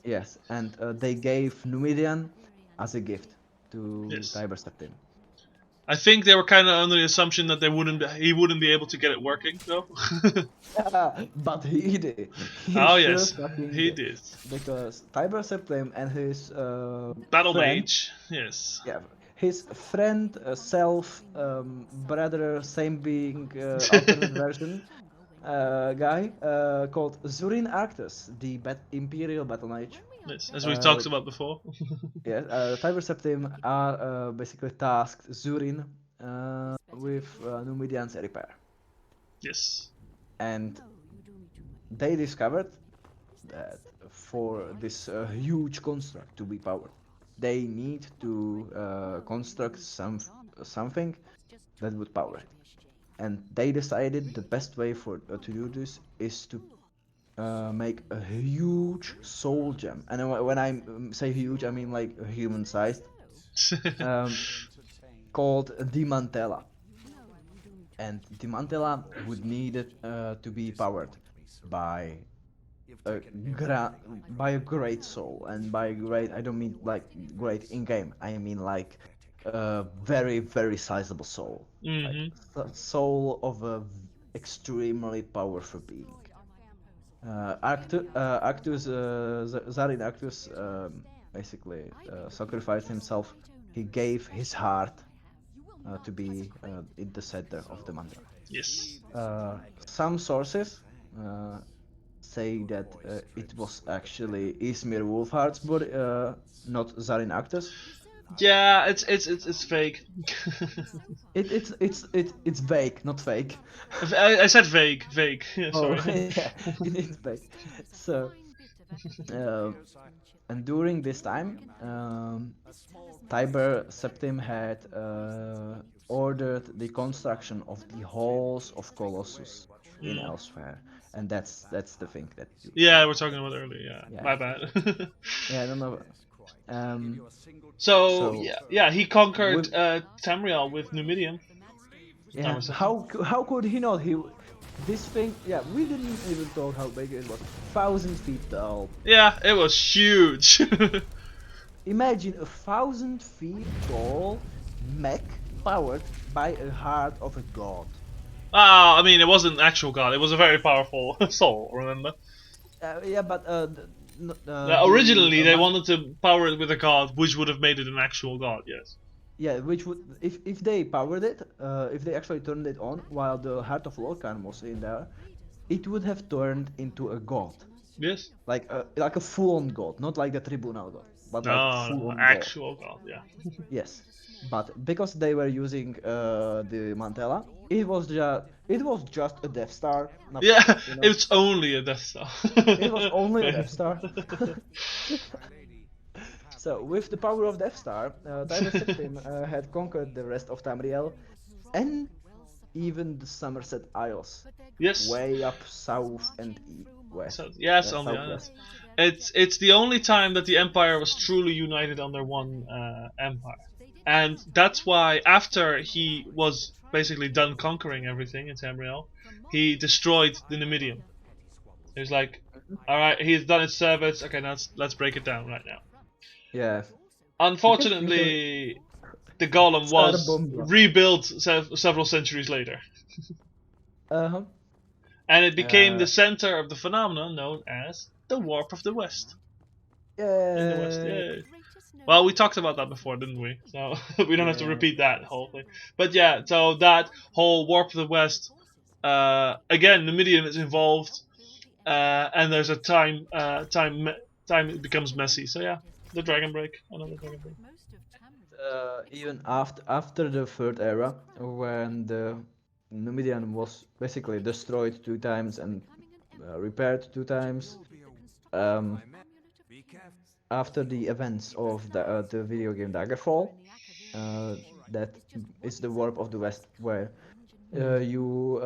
Yes, and they gave Numidian as a gift to Tiber Septim. I think they were kind of under the assumption that he wouldn't be able to get it working though. But he did. He Oh sure yes, fucking he did. did. Because Tiber Septim and his Battle friend, Mage, yes. yeah, his friend, self, brother, same being, alternate version, guy, called Zurin Arctus, the Imperial Battle Mage. Yes, as we've talked about before. Yeah, Tiber Septim are basically tasked Zurin with Numidian's repair. Yes. And they discovered that for this huge construct to be powered, they need to construct something that would power it. And they decided the best way to do this is to make a huge soul gem. And when I say huge, I mean like a human-sized, called the Mantella. And the Mantella would need it to be powered by by a great soul. And by great, I don't mean like great in game. I mean like a very, very sizable soul. Like the soul of a extremely powerful being. Zarin Actus basically sacrificed himself. He gave his heart to be in the center of the mantra. Yes. Some sources say that it was actually Ismir Wolfheart's body, not Zarin Actus. Yeah, it's fake. It's vague, not fake. I said vague. Yeah, Oh, sorry. yeah, it's vague. So, and during this time, Tiber Septim had ordered the construction of the halls of Colossus in Elsewhere, and that's the thing that. Yeah, we're talking about earlier. Yeah. My bad. Yeah, I don't know. So yeah, he conquered Tamriel with Numidium. Yeah. How could he not? This thing. Yeah, we didn't even talk how big it was. 1,000 feet tall. Yeah, it was huge. Imagine a 1,000 feet tall mech powered by a heart of a god. I mean, it wasn't an actual god. It was a very powerful soul. Remember? Yeah, but originally they wanted to power it with a god, which would have made it an actual god. Yes. Yeah, which would if they powered it, if they actually turned it on while the heart of Lorcan was in there, it would have turned into a god. Yes. Like a full-on god, not like the tribunal god, but like full-on actual god. Yeah. Yes, but because they were using the Mantella, it was just a Death Star. Yeah, you know? It's only a Death Star. It was only a Death Star. So, with the power of Death Star, Tiber Septim had conquered the rest of Tamriel, and even the Somerset Isles. Yes. Way up south and west. Yes, on the islands. It's the only time that the Empire was truly united under one empire, and that's why after he was basically done conquering everything in Tamriel, he destroyed the Numidium. He was like, all right, he's done his service. Okay, now let's break it down right now. Yeah. Unfortunately, the golem was rebuilt several centuries later. And it became the center of the phenomenon known as the Warp of the West. Yeah. In the West, yeah. Well, we talked about that before, didn't we? So we don't have to repeat that whole thing. But yeah, so that whole Warp of the West, again, Numidium is involved, and there's a time it becomes messy. So yeah, the Dragon Break, another Dragon Break. Even after the Third Era, when the Numidian was basically destroyed 2 times and repaired 2 times, after the events of the video game Daggerfall, that is the Warp of the West, where you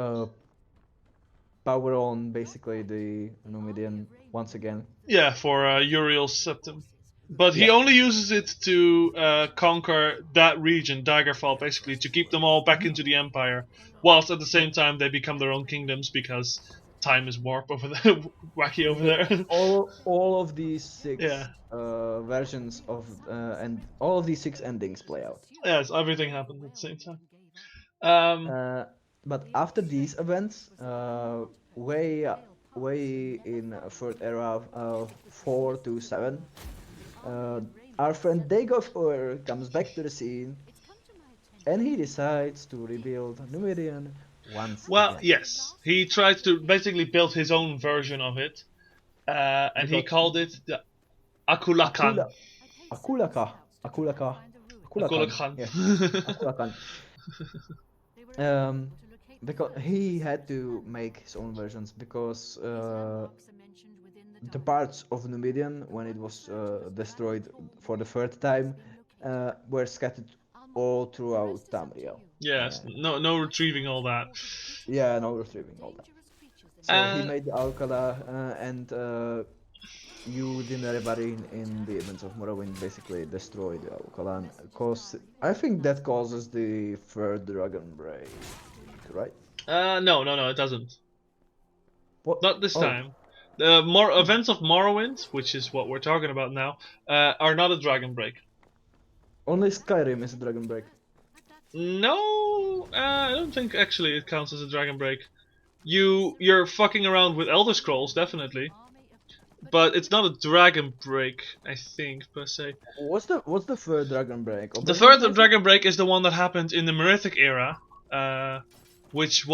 power on basically the Numidian once again. Yeah, for Uriel's Septim. But he only uses it to conquer that region, Daggerfall, basically, to keep them all back into the Empire, whilst at the same time they become their own kingdoms, because time is warp over there, wacky over there. All of these six Yeah. versions of and all of these six endings play out. Yes, everything happened at the same time. But after these events, way in third era, 4 to 7, our friend Daedric comes back to the scene, and he decides to rebuild Numidium once Well, again. yes, he tried to basically build his own version of it, and he called it the Akulakan. Akulakan. Akulakan. Yeah, Akulakan. Because he had to make his own versions because the parts of Numidium, when it was destroyed for the third time, were scattered all throughout Tamriel. Yes, no retrieving all that. Yeah, no retrieving all that. So he made the Alcala, and you, everybody in the events of Morrowind, basically destroyed the Alcala. Cause I think that causes the third Dragon Break, right? No, it doesn't. What? Not this time. The events of Morrowind, which is what we're talking about now, are not a Dragon Break. Only Skyrim is a Dragon Break. No, I don't think actually it counts as a Dragon Break. You're fucking around with Elder Scrolls, definitely, but it's not a Dragon Break, I think, per se. What's the third Dragon Break? The third Dragon Break is the one that happened in the Merithic era, which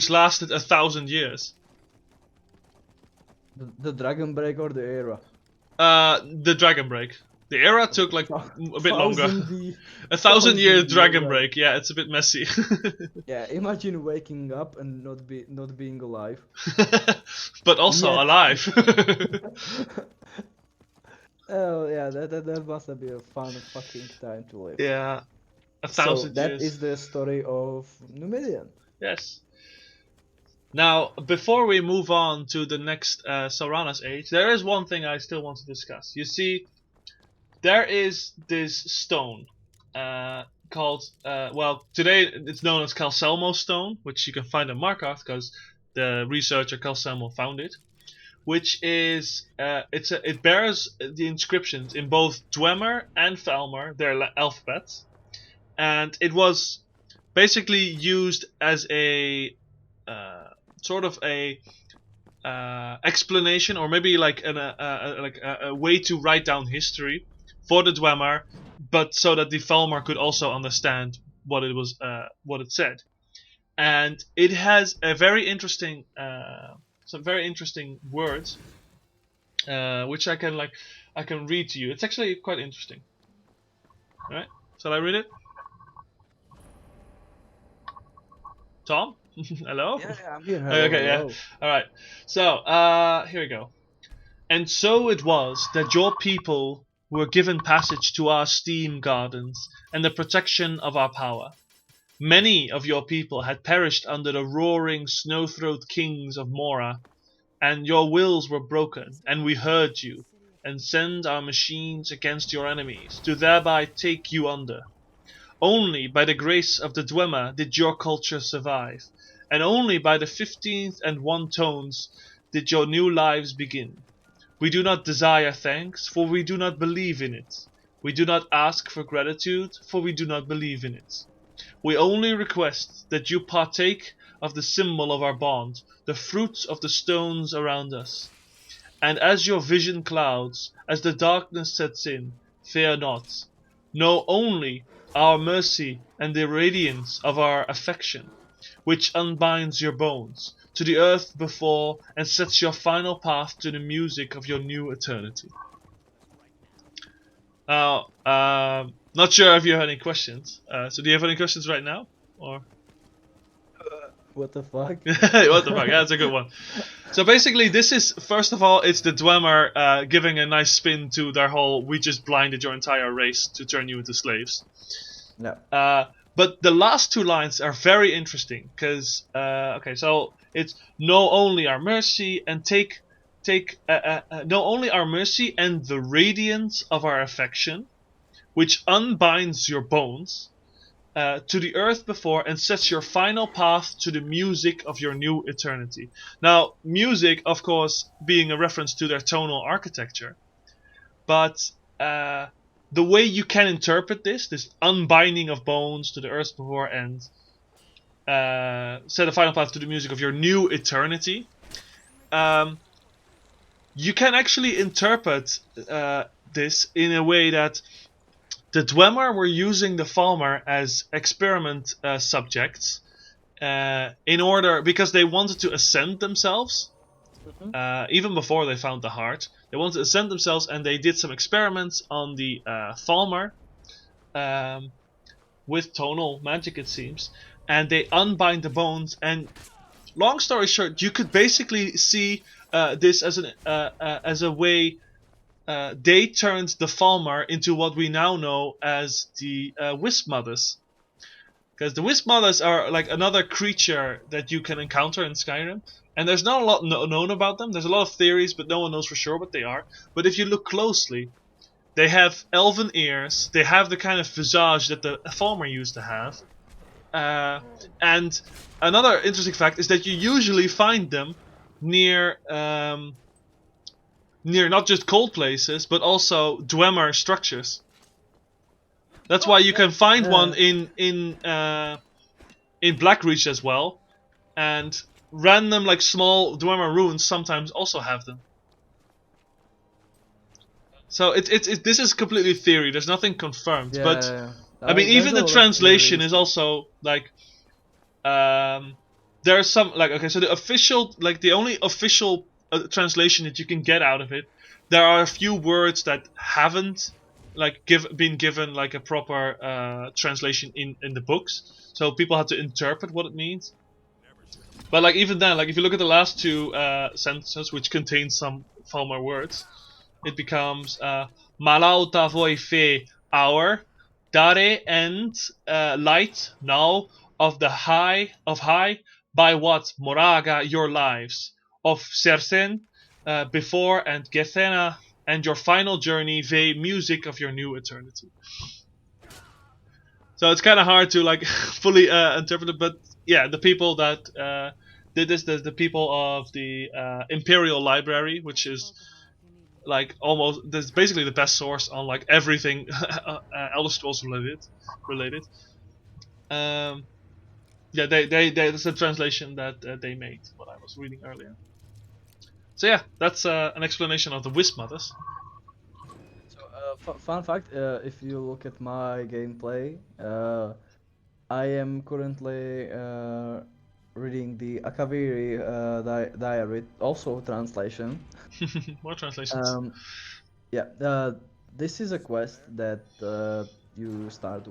lasted 1,000 years. The Dragon Break or the era? The Dragon Break. The era took like a bit longer. 1,000-year Dragon Break. Yeah, it's a bit messy. Yeah, imagine waking up and not being alive. But also alive. Oh yeah, that must have been a fun fucking time to live. Yeah, 1,000 years. That is the story of Numidium. Yes. Now, before we move on to the next Serana's age, there is one thing I still want to discuss. You see, there is this stone called, today it's known as Calcelmo stone, which you can find in Markarth because the researcher Calcelmo found it. Which is, it bears the inscriptions in both Dwemer and Falmer, their alphabets, and it was basically used as a sort of a explanation, or maybe like a way to write down history for the Dwemer, but so that the Falmer could also understand what it was, what it said, and it has a very interesting, some very interesting words, which I can read to you. It's actually quite interesting. All right, shall I read it? Tom? Hello? Yeah, I'm here. Okay, yeah. Alright. So, here we go. And so it was that your people were given passage to our steam gardens and the protection of our power. Many of your people had perished under the roaring snow-throat kings of Mora, and your wills were broken, and we heard you, and sent our machines against your enemies, to thereby take you under. Only by the grace of the Dwemer did your culture survive, and only by the 15th and 1 tones did your new lives begin. We do not desire thanks, for we do not believe in it. We do not ask for gratitude, for we do not believe in it. We only request that you partake of the symbol of our bond, the fruits of the stones around us. And as your vision clouds, as the darkness sets in, fear not. Know only our mercy and the radiance of our affection, which unbinds your bones to the earth before and sets your final path to the music of your new eternity. Now, not sure if you have any questions. So do you have any questions right now? Or what the fuck? What the fuck? Yeah, that's a good one. So basically, this is, first of all, it's the Dwemer giving a nice spin to their whole, we just blinded your entire race to turn you into slaves. No. But the last two lines are very interesting, because, okay, so it's know only our mercy and know only our mercy and the radiance of our affection, which unbinds your bones, to the earth before and sets your final path to the music of your new eternity. Now, music, of course, being a reference to their tonal architecture, but the way you can interpret this unbinding of bones to the earth before and set a final path to the music of your new eternity, you can actually interpret this in a way that the Dwemer were using the Falmer as experiment subjects in order, because they wanted to ascend themselves. Even before they found the heart, they wanted to ascend themselves, and they did some experiments on the Falmer with tonal magic, it seems, and they unbind the bones. And long story short, you could basically see this as a way they turned the Falmer into what we now know as the Wisp Mothers. Because the Wisp Mothers are like another creature that you can encounter in Skyrim, and there's not a lot known about them. There's a lot of theories, but no one knows for sure what they are. But if you look closely, they have elven ears, they have the kind of visage that the Falmer used to have. And another interesting fact is that you usually find them near not just cold places, but also Dwemer structures. That's why you can find one in Blackreach as well, and random like small Dwemer ruins sometimes also have them. So this is completely theory. There's nothing confirmed, but I mean even the translation is also like there's some like okay, so the official like the only official translation that you can get out of it, there are a few words that haven't like been given like a proper translation in the books, so people had to interpret what it means. But like even then, like if you look at the last two sentences, which contain some Falmer words, it becomes Malauta voi fe hour, dare and light now of the high by what Moraga your lives of Sersen before and Gethena and your final journey ve music of your new eternity. So it's kind of hard to like fully interpret it, but yeah, the people that did this, the people of the Imperial Library, which is like almost that's basically the best source on like everything Elder Scrolls related. Yeah, they that's the translation that they made. What I was reading earlier. So yeah, that's an explanation of the Wisp Mothers. So, fun fact: if you look at my gameplay, I am currently reading the Akaviri diary, also translation. More translations. Yeah, this is a quest that you start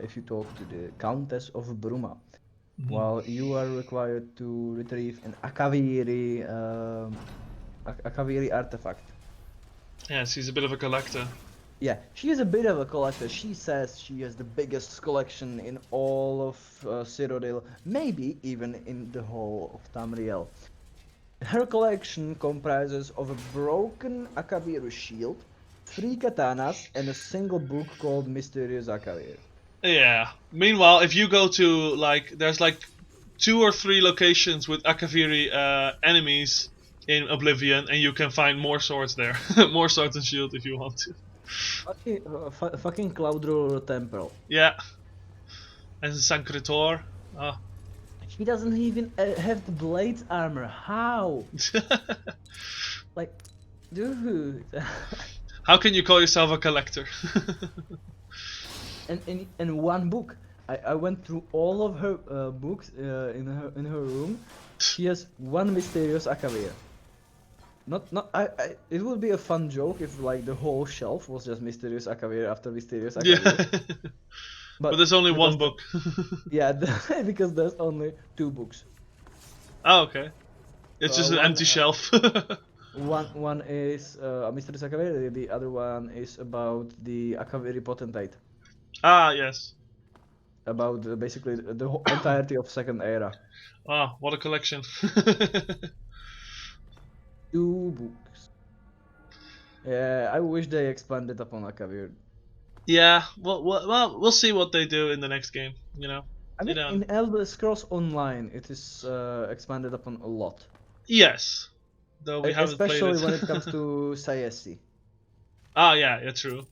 if you talk to the Countess of Bruma. While you are required to retrieve an Akaviri artifact. Yeah, she's a bit of a collector. Yeah, she is a bit of a collector. She says she has the biggest collection in all of Cyrodiil, maybe even in the whole of Tamriel. Her collection comprises of a broken Akaviri shield, 3 katanas, and a single book called Mysterious Akavir. Yeah. Meanwhile, if you go to like, there's like 2 or 3 locations with Akaviri enemies in Oblivion, and you can find more swords there, more swords and shield if you want to. Fucking Cloudroller Temple. Yeah. And Sancretor. Oh. She doesn't even have the blades armor. How? Like, dude. How can you call yourself a collector? And one book. I went through all of her books in her room. She has one Mysterious Akavir. It would be a fun joke if like the whole shelf was just Mysterious Akavir after Mysterious Akavir. Yeah. But there's only one book. Yeah, because there's only 2 books. Oh, okay. It's just an empty shelf. One is a Mysterious Akavir, the other one is about the Akaviri Potentate. Ah, yes. About basically the whole entirety of Second Era. Ah, what a collection. 2 books. Yeah, I wish they expanded upon Akavir. Yeah, we'll see what they do in the next game. You know. I mean, in Elder Scrolls Online, it is expanded upon a lot. Yes, though we haven't played it. Especially when it comes to Sayesi. Ah, yeah, true.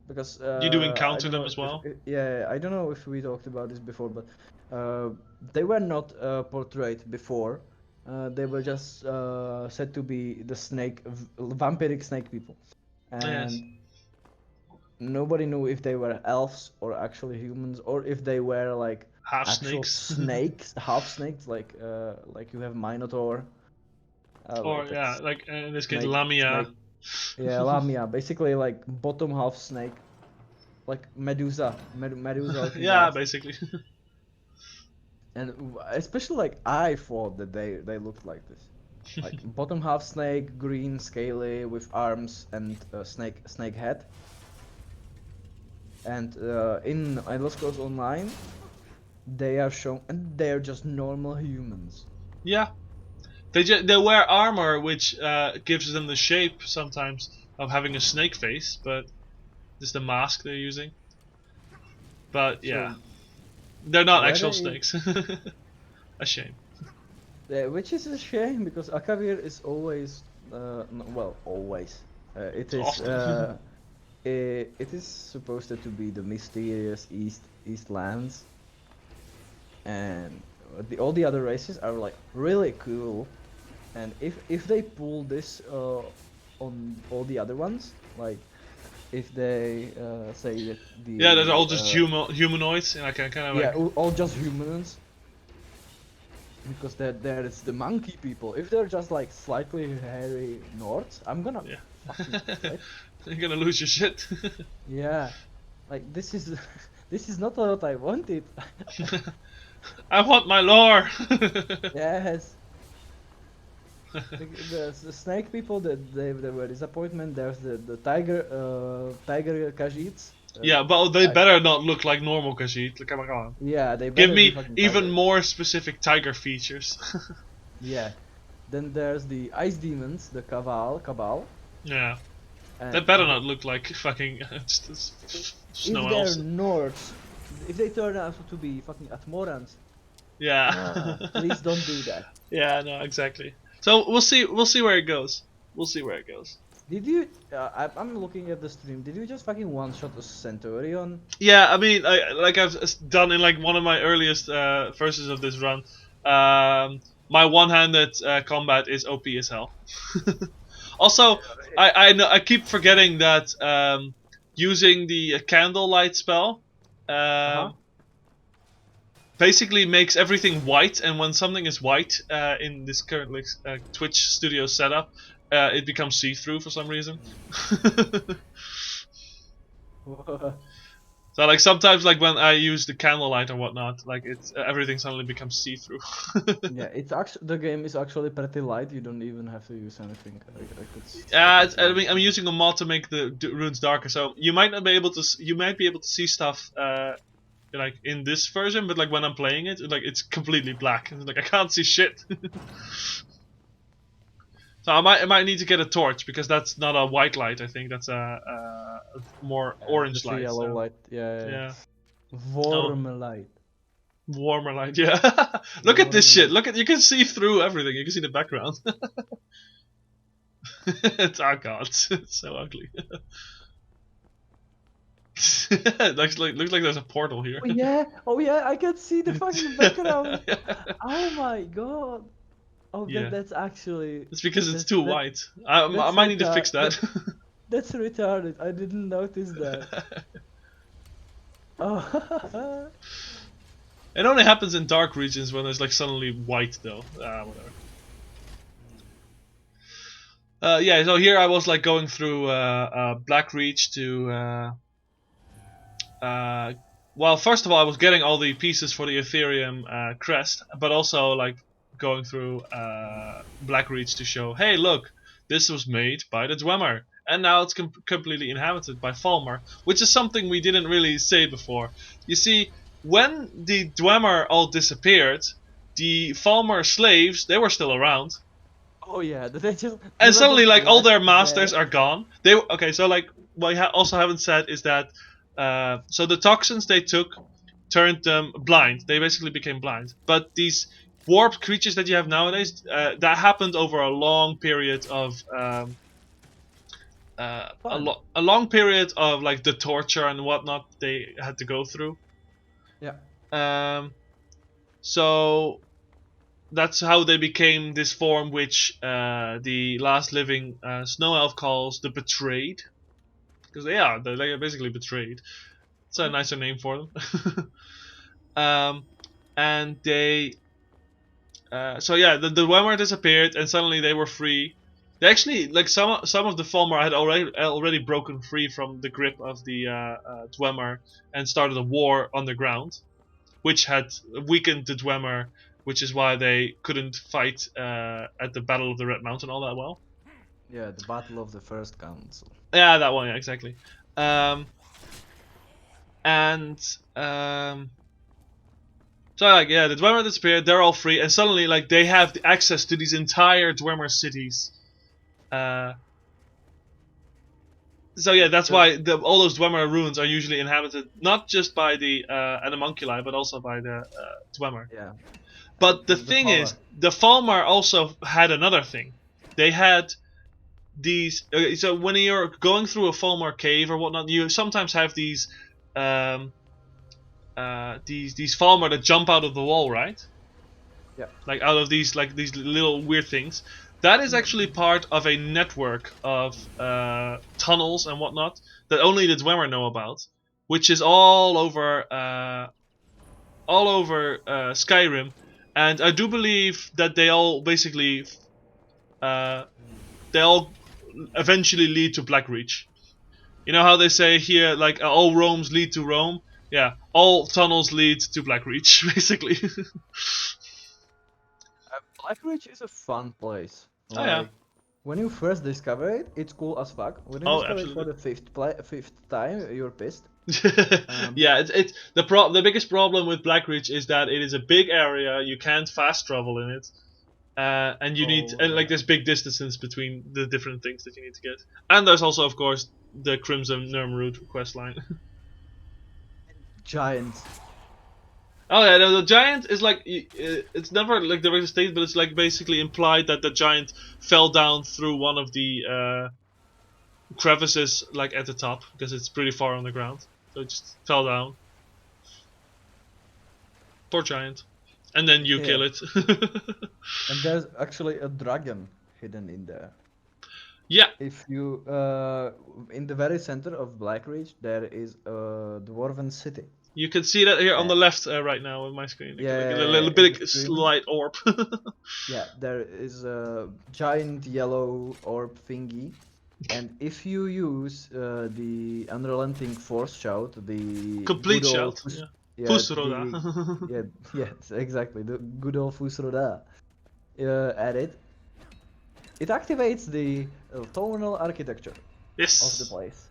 Because You do I encounter don't them know as well. yeah, I don't know if we talked about this before, but they were not portrayed before. They were just said to be the vampiric snake people, Yes. and nobody knew if they were elves or actually humans, or if they were like Half actual snakes. snakes, half snakes, like you have Minotaur. Or Like yeah, like in this case, snake, Lamia. snake. Yeah, Lamia, basically like bottom half snake, like Medusa, Medusa looking Yeah, ass. basically. And especially like I thought that they looked like this, like bottom half snake, green, scaly, with arms and snake head. And in Elder Scrolls Online, they are shown, and they are just normal humans. Yeah, they wear armor, which gives them the shape sometimes of having a snake face, but it's the mask they're using. But yeah, So, they're not were actual they- snakes. A shame. Yeah, which is a shame because Akavir is always, always. It is. Often. It is supposed to be the mysterious East lands, and all the other races are like really cool. And if they pull this on all the other ones, like if they say that the Yeah, they're all just humanoids, and I can kind of yeah, like. all just humans. Because there is the monkey people. If they're just like slightly hairy Nords, I'm gonna Yeah. fucking flip. You're gonna lose your shit. Yeah, like this is this is not what I wanted. I want my lore. Yes. The snake people that they were disappointment. There's the tiger Khajiits. Yeah, but they better not look like normal Khajiit. Like, come on. Yeah, they Give better be me fucking even tiger. more specific tiger features. Yeah. Then there's the ice demons, the Cabal. Yeah. And They better not look like fucking Snow if they're Elves. Nords, if they turn out to be fucking Atmorans, Yeah. please don't do that. Yeah, no, exactly. So we'll see where it goes. We'll see where it goes. Did you? I'm looking at the stream. Did you just fucking one shot a Centurion? Yeah, I mean, like I've done in like one of my earliest versions of this run. My one-handed combat is OP as hell. Also, I keep forgetting that using the candlelight spell basically makes everything white, and when something is white in this current Twitch studio setup, it becomes see-through for some reason. So like sometimes like when I use the candlelight or whatnot, like it's everything suddenly becomes see-through. Yeah, it's actually the game is actually pretty light. You don't even have to use anything. I mean, I'm using a mod to make the runes darker, so you might not be able to. You might be able to see stuff like in this version, but like when I'm playing it, like it's completely black. Like I can't see shit. So I might need to get a torch because that's not a white light. I think that's a more orange light. Yellow So. light. Yeah. Yeah. Warm light. Warmer light. Yeah. Look at this shit. Look at you can see through everything. You can see the background. It's oh god, it's so ugly. looks like there's a portal here. Oh yeah, I can see the fucking background. Oh my god. Oh, Yeah. that's actually. It's because it's too white. I might need to fix that. That's retarded. I didn't notice that. Oh. It only happens in dark regions when there's like suddenly white though. Whatever. Yeah, so here I was like going through Black Reach to. Well, first of all, I was getting all the pieces for the Ethereum crest, but also like going through Black Reach to show, hey, look, this was made by the Dwemer, and now it's completely inhabited by Falmer, which is something we didn't really say before. You see, when the Dwemer all disappeared, the Falmer slaves, they were still around. Oh yeah, they just. And suddenly, like all their masters are gone. So like what we also haven't said is that So the toxins they took turned them blind. They basically became blind. But these warped creatures that you have nowadays, that happened over a long period of a long period of like the torture and whatnot they had to go through. Yeah. So that's how they became this form, which the last living snow elf calls the betrayed, because they're basically betrayed. It's a nicer name for them. And they, so yeah, the Dwemer disappeared, and suddenly they were free. They actually, like some of the Falmer had already broken free from the grip of the Dwemer and started a war underground, which had weakened the Dwemer, which is why they couldn't fight at the Battle of the Red Mountain all that well. Yeah, the Battle of the First Council. Yeah, that one, yeah, exactly. And so like yeah, the Dwemer disappeared. They're all free, and suddenly like they have the access to these entire Dwemer cities. So yeah, that's why all those Dwemer ruins are usually inhabited not just by the Animunculi, but also by the Dwemer. Yeah. But the The thing Falmer. is, the Falmer also had another thing. They had these. So when you're going through a Falmer cave or whatnot, you sometimes have these Falmer that jump out of the wall, right? Yeah. Like out of these little weird things. That is actually part of a network of tunnels and whatnot that only the Dwemer know about, which is all over Skyrim, and I do believe that they all basically they all eventually lead to Blackreach. You know how they say here, like all roads lead to Rome. Yeah, all tunnels lead to Blackreach, basically. Blackreach is a fun place. Oh yeah. When you first discover it, it's cool as fuck. When you Oh, discover it for absolutely. the fifth time, you're pissed. Yeah, it's the biggest problem with Blackreach is that it is a big area. You can't fast travel in it, and you need like there's big distances between the different things that you need to get. And there's also, of course, the Crimson Nirnroot quest line. Giants. Oh yeah, the giant is like it's never like directly stated, but it's like basically implied that the giant fell down through one of the crevices like at the top because it's pretty far on the ground, so it just fell down. Poor giant. And then you kill it. And there's actually a dragon hidden in there. Yeah. If you in the very center of Blackreach, there is a dwarven city. You can see that here on the left right now on my screen. Yeah, like a little bit slight orb. Yeah, there is a giant yellow orb thingy, and if you use the unrelenting force shout, the complete good old shout, Fusroda. yes, exactly, the good old Fusroda at it, it activates the tonal architecture of the place,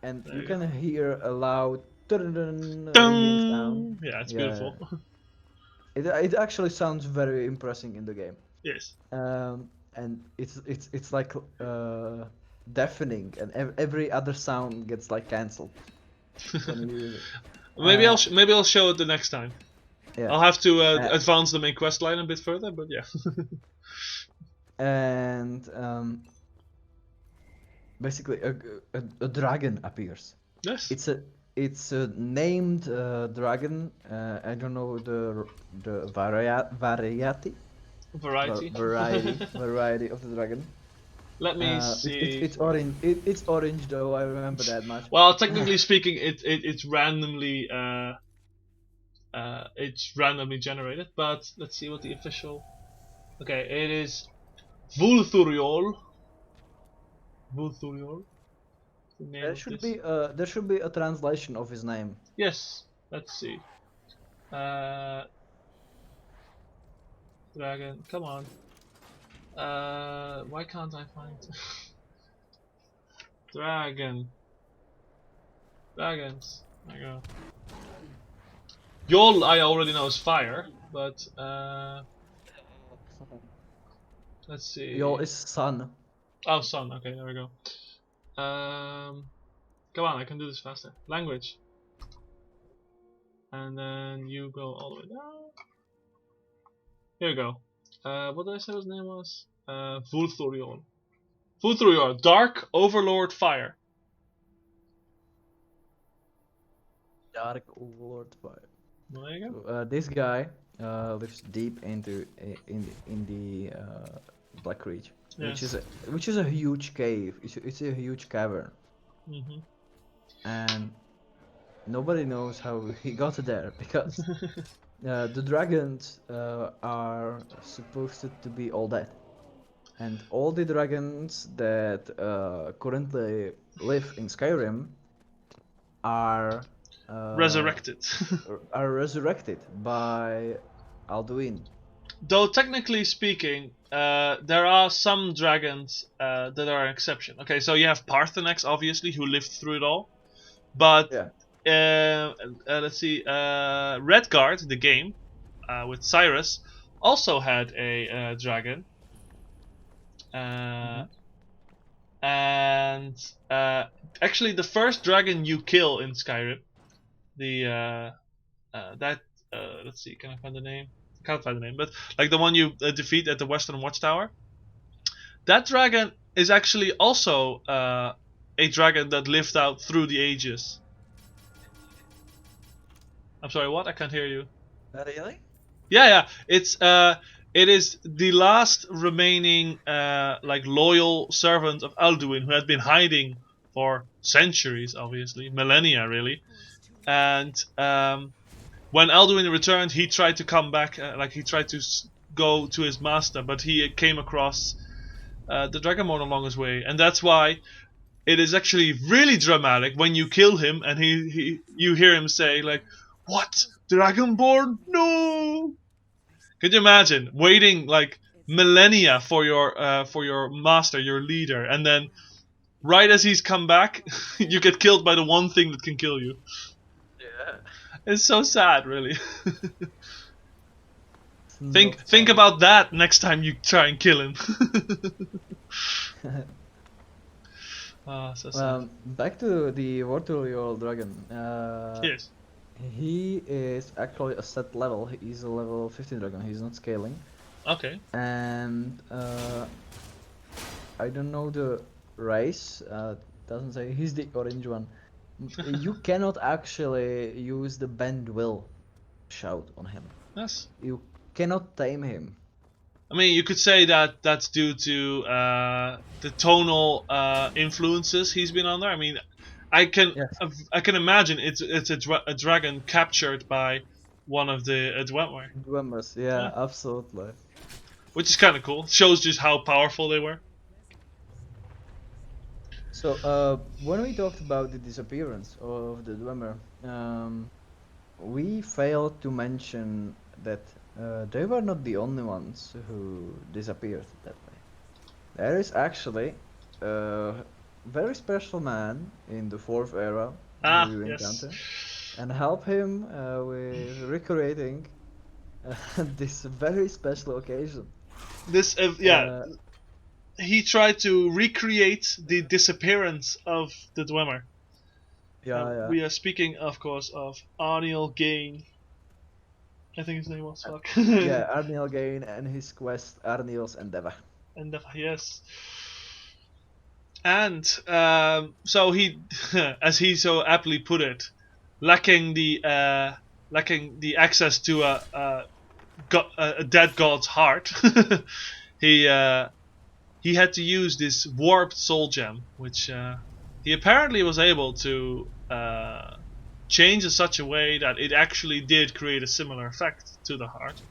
and you can hear a loud ringing sound. Yeah, it's beautiful. It actually sounds very impressive in the game. Yes. And it's like deafening, and every other sound gets like cancelled when you use it. Maybe I'll show it the next time. Yeah. I'll have to advance the main quest line a bit further, but yeah. And basically a dragon appears. Yes. It's a named dragon. I don't know the variety. Variety of the dragon. Let me see. It's orange. It's orange though. I remember that much. Well, technically speaking, it's randomly generated. But let's see what the official. Okay, it is Vulthuriol. There should be a translation of his name. Yes. Let's see. Dragon, come on. Why can't I find Dragons. There you go. Yol I already know is fire, but let's see. Yol is sun. Oh, sun. Okay, there we go. Come on, I can do this faster. Language. And then you go all the way down. Here we go. What did I say his name was? Vulthurion. Vulthurion, Dark Overlord Fire. Dark Overlord Fire. There you go. So, this guy lives deep into in the Black Reach, Yes. which is a huge cave. It's a huge cavern, Mhm. and nobody knows how he got there because the dragons are supposed to be all dead, and all the dragons that currently live in Skyrim are Resurrected. are resurrected by Alduin. Though technically speaking, there are some dragons that are an exception. Okay, so you have Parthenax, obviously, who lived through it all. But Yeah. let's see, Redguard, the game with Cyrus, also had a dragon. And actually, the first dragon you kill in Skyrim, let's see, can I find the name? I can't find the name, but like the one you defeat at the Western Watchtower. That dragon is actually also a dragon that lived out through the ages. I'm sorry, what? I can't hear you. Really? Yeah. It is the last remaining like loyal servant of Alduin who had been hiding for centuries, obviously, millennia really. And when Alduin returned, he tried to come back, he tried to go to his master, but he came across the Dragonborn along his way, and that's why it is actually really dramatic when you kill him and you hear him say like, "What? Dragonborn? No!" Could you imagine waiting like millennia for your master, your leader, and then right as he's come back, you get killed by the one thing that can kill you? Yeah. It's so sad, really. Think about that next time you try and kill him. So sad. Back to the Vorturiol dragon. Yes. He is actually a set level. He's a level 15 dragon. He's not scaling. Okay. And I don't know the race. Doesn't say. He's the orange one. You cannot actually use the bend will shout on him. Yes. You cannot tame him. I mean, you could say that that's due to the tonal influences he's been under. I mean, I can imagine it's a dragon captured by one of the Dwemer. Dwemers, yeah, absolutely. Which is kind of cool. Shows just how powerful they were. So, when we talked about the disappearance of the Dwemer, we failed to mention that they were not the only ones who disappeared that way. There is actually a very special man in the 4th era who you encounter, and help him with recreating this very special occasion. He tried to recreate the disappearance of the Dwemer. Yeah. We are speaking, of course, of Arniel Gain. I think his name was. Yeah, Arniel Gain and his quest, Arniel's Endeavor. Yes. And so he, as he so aptly put it, lacking the access to a dead god's heart, he had to use this warped soul gem, which he apparently was able to change in such a way that it actually did create a similar effect to the heart.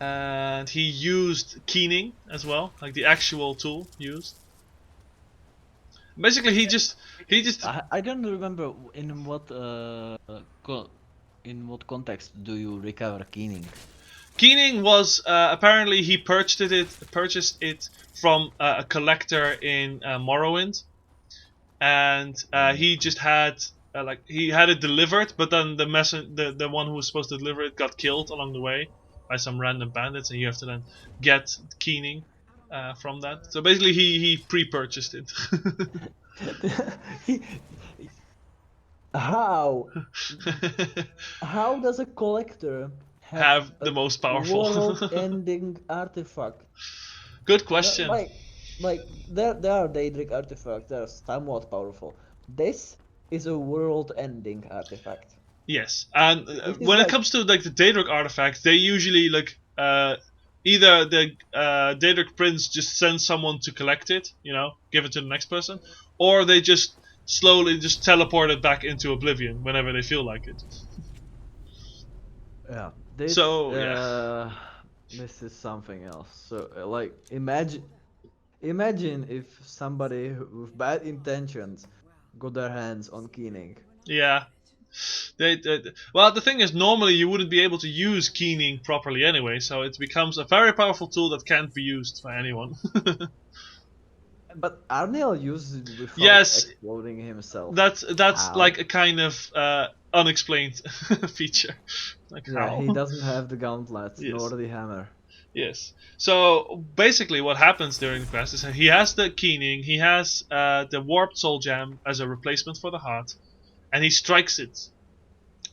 And he used keening as well, like the actual tool used. Basically, he just. I don't remember in what context do you recover keening. Keening was apparently he purchased it from a collector in Morrowind, and he just had he had it delivered, but then the one who was supposed to deliver it got killed along the way by some random bandits, and you have to then get keening from that. So basically, he pre-purchased it. He- how how does a collector have Have the a most powerful. world-ending artifact? Good No, question. like there are Daedric artifacts that are somewhat powerful. This is a world-ending artifact. Yes, and This is when it like comes to like the Daedric artifacts, they usually like either the Daedric prince just sends someone to collect it, give it to the next person, or they just slowly just teleport it back into oblivion whenever they feel like it. yeah, this So yeah, this is something else. So like imagine if somebody with bad intentions got their hands on Keening. yeah. Well, the thing is, normally you wouldn't be able to use keening properly anyway, so it becomes a very powerful tool that can't be used by anyone. But Arniel used it without Yes, exploding himself. that's How? like a kind of unexplained feature. Like Yeah, how? he doesn't have the gauntlets nor Yes, the hammer. yes. So basically, what happens during the quest is that he has the keening, he has the warped soul gem as a replacement for the heart, and he strikes it,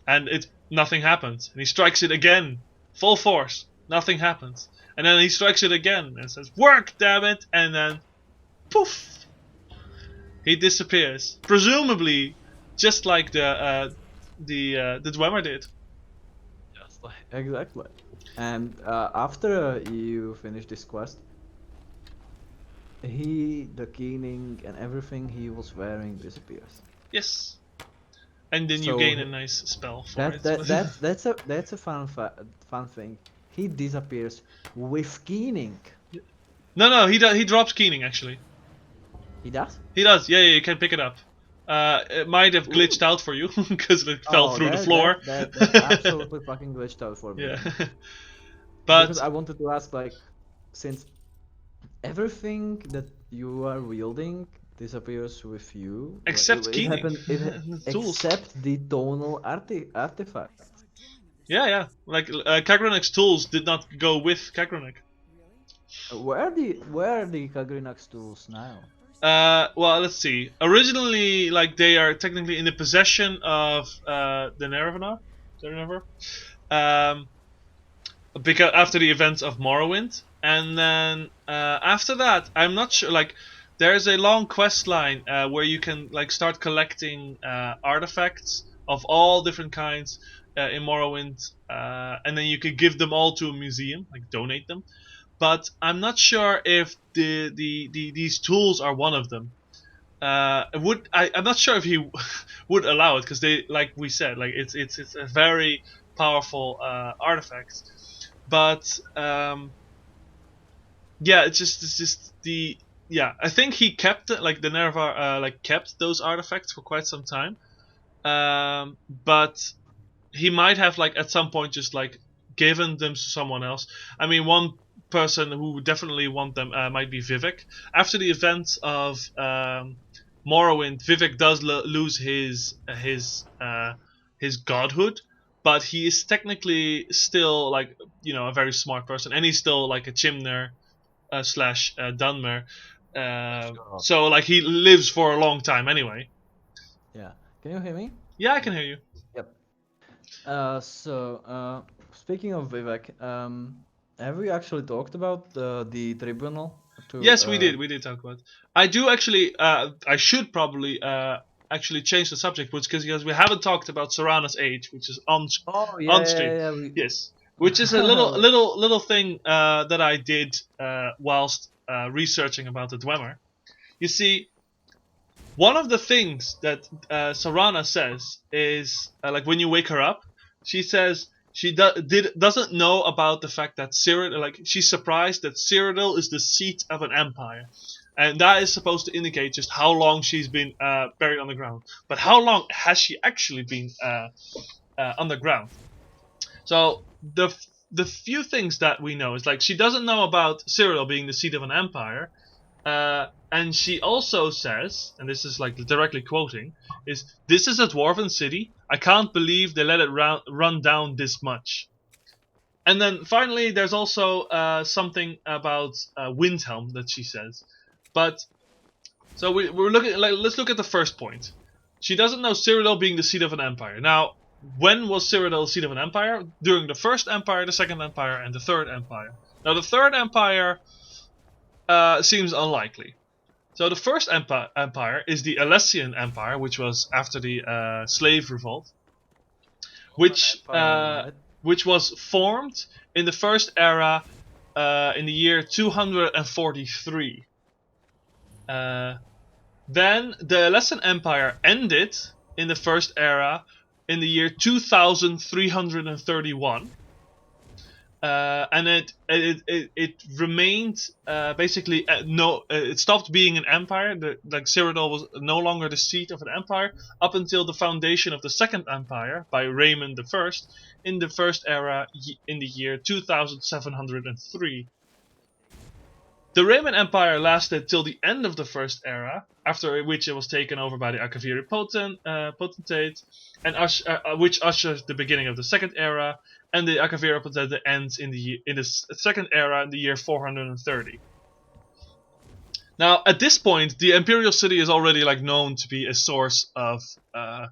and nothing happens. And he strikes it again, full force, nothing happens. And then he strikes it again and says, "Work, damn it!" And then, poof, he disappears. Presumably, just like the Dwemer did. Just like exactly. And after you finish this quest, the keening and everything he was wearing disappears. Yes, and then you So gain a nice spell for that it. that that's a fun thing. He disappears with keening. No, he drops keening actually. He does? He does. Yeah, you can pick it up. It might have glitched Ooh. out for you because it fell Oh, through the floor. that absolutely fucking glitched out for me Yeah, then. Because but I wanted to ask, like, since everything that you are wielding disappears with you, like, except it keening, happened, the tools. except the tonal artifact. Yeah. Like Kagranek's tools did not go with Kagranek. Where are the Kagrinax tools now? Well, let's see. Originally, like they are technically in the possession of the Nerevna, um, because after the events of Morrowind, and then after that, I'm not sure. Like, there's a long quest line where you can like start collecting artifacts of all different kinds in Morrowind, and then you could give them all to a museum, like donate them. But I'm not sure if these tools are one of them. I'm not sure if he would allow it because they, like we said, like it's a very powerful artifact. But yeah, it's just the yeah. I think he kept it, like the Nerva like kept those artifacts for quite some time. But he might have like at some point just like given them to someone else. I mean, one person who would definitely want them might be Vivek. After the events of Morrowind, Vivek does lose his godhood, but he is technically still like a very smart person, and he's still like a Chimner slash Dunmer. God. So like he lives for a long time anyway. Yeah. Can you hear me? Yeah, I can hear you. Yep. Speaking of Vivek, have we actually talked about the tribunal to Yes, we did. We did talk about. I do actually. I should probably actually change the subject, which because we haven't talked about Serana's age, which is Oh on yeah, stream. we Yes, which is a little thing that I did whilst researching about the Dwemer. You see, one of the things that Serana says is like when you wake her up, she says she doesn't know about the fact that Cyrodiil, like she's surprised that Cyrodiil is the seat of an empire, and that is supposed to indicate just how long she's been buried underground. But how long has she actually been underground? So the few things that we know is like she doesn't know about Cyrodiil being the seat of an empire, and she also says, and this is like directly quoting, is this is a dwarven city. I can't believe they let it run down this much. And then finally, there's also something about Windhelm that she says, but So we're looking. Let's look at the first point. She doesn't know Cyrodiil being the seat of an empire. Now, when was Cyrodiil the seat of an empire? During the First Empire, the Second Empire, and the Third Empire. Now, the Third Empire seems unlikely. So the First Empire is the Alessian Empire, which was after the Slave Revolt, which was formed in the First Era in the year 243. Then the Alessian Empire ended in the First Era in the year 2331. And it remained basically it stopped being an empire. Cyrodiil was no longer the seat of an empire up until the foundation of the Second Empire by Raymond I in the First Era in the year 2703. The Raymond Empire lasted till the end of the First Era, after which it was taken over by the Akaviri Potentate, and which ushers the beginning of the Second Era, and the Akaviri Potentate ends in the Second Era in the year 430. Now, at this point, the Imperial City is already known to be a source of, an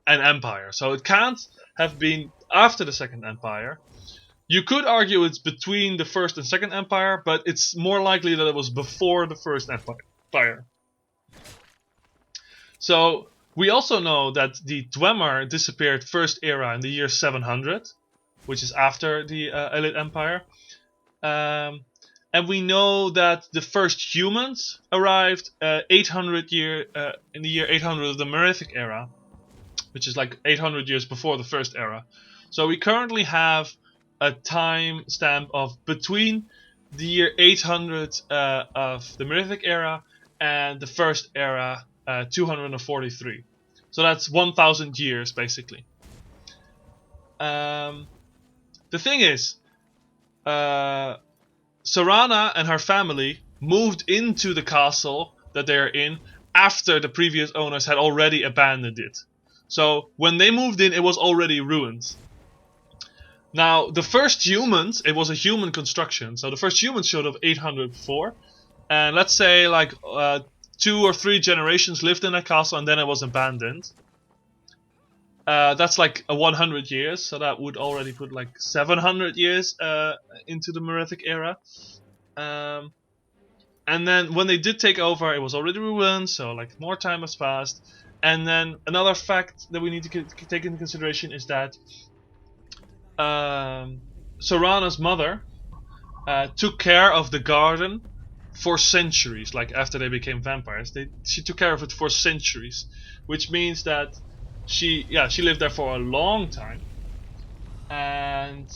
empire, so it can't have been after the Second Empire. You could argue it's between the First and Second Empire, but it's more likely that it was before the First Empire. So, we also know that the Dwemer disappeared First Era in the year 700, which is after the Elite Empire. And we know that the first humans arrived in the year 800 of the Merithic Era, which is 800 years before the First Era. So we currently have a time stamp of between the year 800 of the Merithic Era and the First Era 243. So that's 1,000 years basically. The thing is, Serana and her family moved into the castle that they're in after the previous owners had already abandoned it. So when they moved in, it was already ruined. Now, the first humans, it was a human construction, so the first humans showed up 800 before, and let's say 2 or 3 generations lived in that castle and then it was abandoned. That's 100 years, so that would already put 700 years into the Merithic Era. And then when they did take over, it was already ruined, so more time has passed. And then another fact that we need to take into consideration is that Serana's mother took care of the garden for centuries. After they became vampires, she took care of it for centuries, which means that she lived there for a long time. And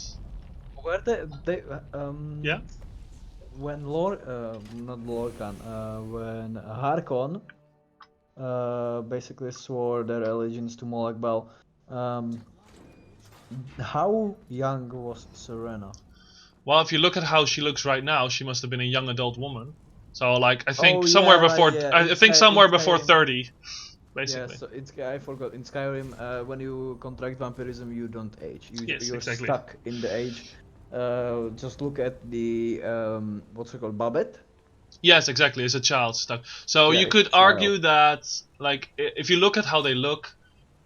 were they yeah, when not Lorcan, when Harkon basically swore their allegiance to Molag Bal, how young was Serena? well, if you look at how she looks right now, she must have been a young adult woman. So I think somewhere before before 30, basically. Yeah, so I forgot. In Skyrim, when you contract vampirism, you don't age. You're exactly. stuck in the age. Just look at the what's it called, Babette? Yes, exactly. It's a child stuck. So you could argue that, if you look at how they look,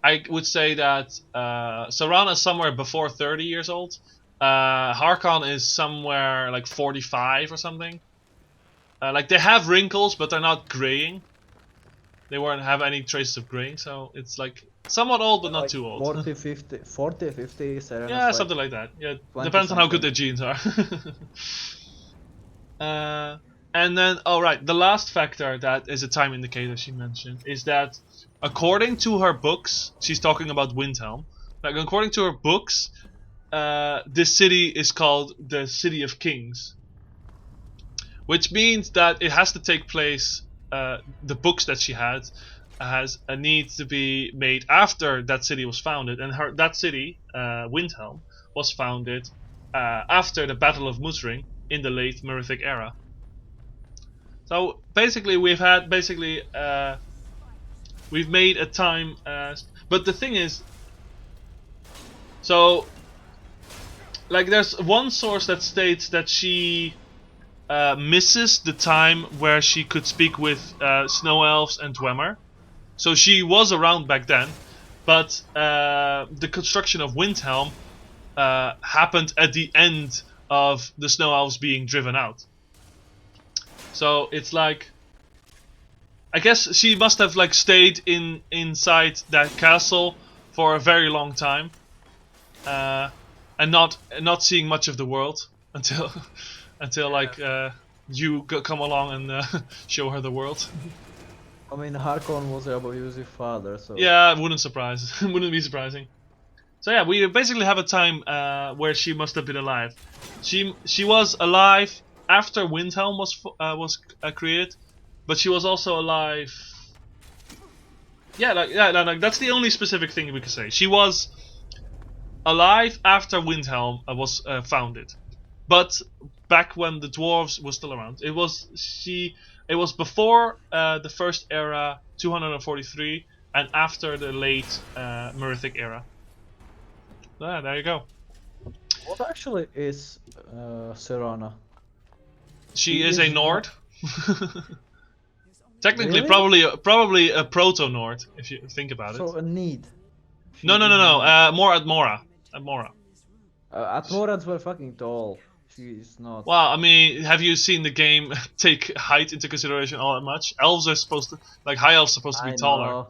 I would say that Serana is somewhere before 30 years old. Harkon is somewhere 45 or something. They have wrinkles, but they're not graying. They won't have any traces of graying, so it's somewhat old, but not too old. 40, 50, Serena's yeah, something like that. Yeah, depends on how good their genes are. And then, the last factor that is a time indicator she mentioned is that according to her books, she's talking about Windhelm. According to her books, this city is called the City of Kings, which means that it has to take place. The books that she had needs to be made after that city was founded, and that city, Windhelm, was founded after the Battle of Muttering in the late Merithic Era. So basically, we've made a time. But the thing is, so there's one source that states that she misses the time where she could speak with Snow Elves and Dwemer. So she was around back then, but the construction of Windhelm happened at the end of the Snow Elves being driven out. So it's like, I guess she must have like stayed inside that castle for a very long time, and not seeing much of the world until like you come along and show her the world. I mean, Harkon was a abusive father, so... Yeah, it wouldn't be surprising. So yeah, we basically have a time where she must have been alive. She was alive after Windhelm was created, but she was also alive. Yeah, like that's the only specific thing we could say. She was alive after Windhelm was founded, but back when the dwarves were still around. It was before the first era, 243, and after the late Merithic era. Yeah, there you go. What actually is Serana? She is a Nord. Technically, Really? probably a proto Nord if you think about it. So a need. No. More Admora. Admora. Atmorans were fucking tall. She's not. Well, I mean, have you seen the game take height into consideration all that much? Elves are supposed to, like high elves, supposed to be taller.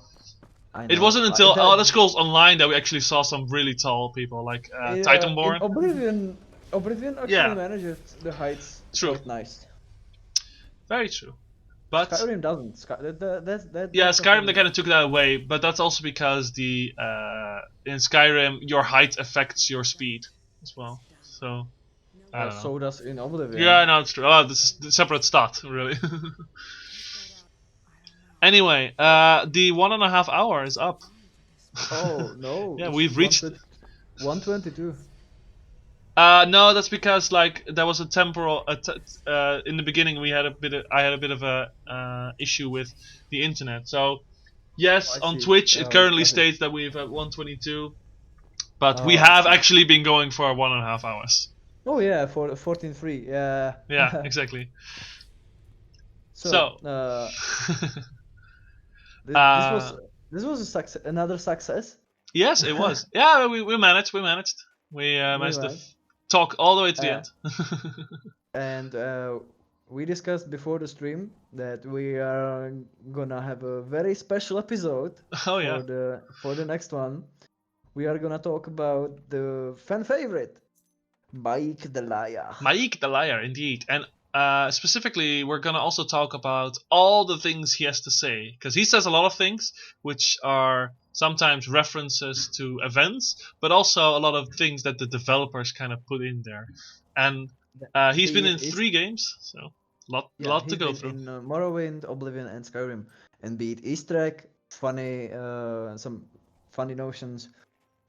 I know. It wasn't until Elder Scrolls Online that we actually saw some really tall people, like Titanborn. In Oblivion actually managed the heights quite nice. Very true. But Skyrim doesn't. Skyrim they kind of took that away, but that's also because in Skyrim your height affects your speed as well. So I don't know. So does in Oblivion. Yeah, no, it's true. Oh, this is a separate stat, really. Anyway, the 1.5 hour is up. Oh no! Yeah, we've reached 122. No, that's because like there was a temporal. In the beginning, I had a bit of a issue with the internet. So yes, on Twitch it currently states that we've at 122, but we have actually been going for 1.5 hours. Oh yeah, for 14.3. Yeah. Yeah, exactly. So this was a success, another success. Yes, it was. Yeah, we managed. We managed to talk all the way to the end. And we discussed before the stream that we are gonna have a very special episode. Oh yeah. For the next one, we are gonna talk about the fan favorite, Maik the Liar. Maik the Liar, indeed, and specifically, we're gonna also talk about all the things he has to say, because he says a lot of things which are sometimes references to events, but also a lot of things that the developers kind of put in there. And he's been in 3 games, so lot to go through. In Morrowind, Oblivion, and Skyrim, and be it Easter egg, some funny notions,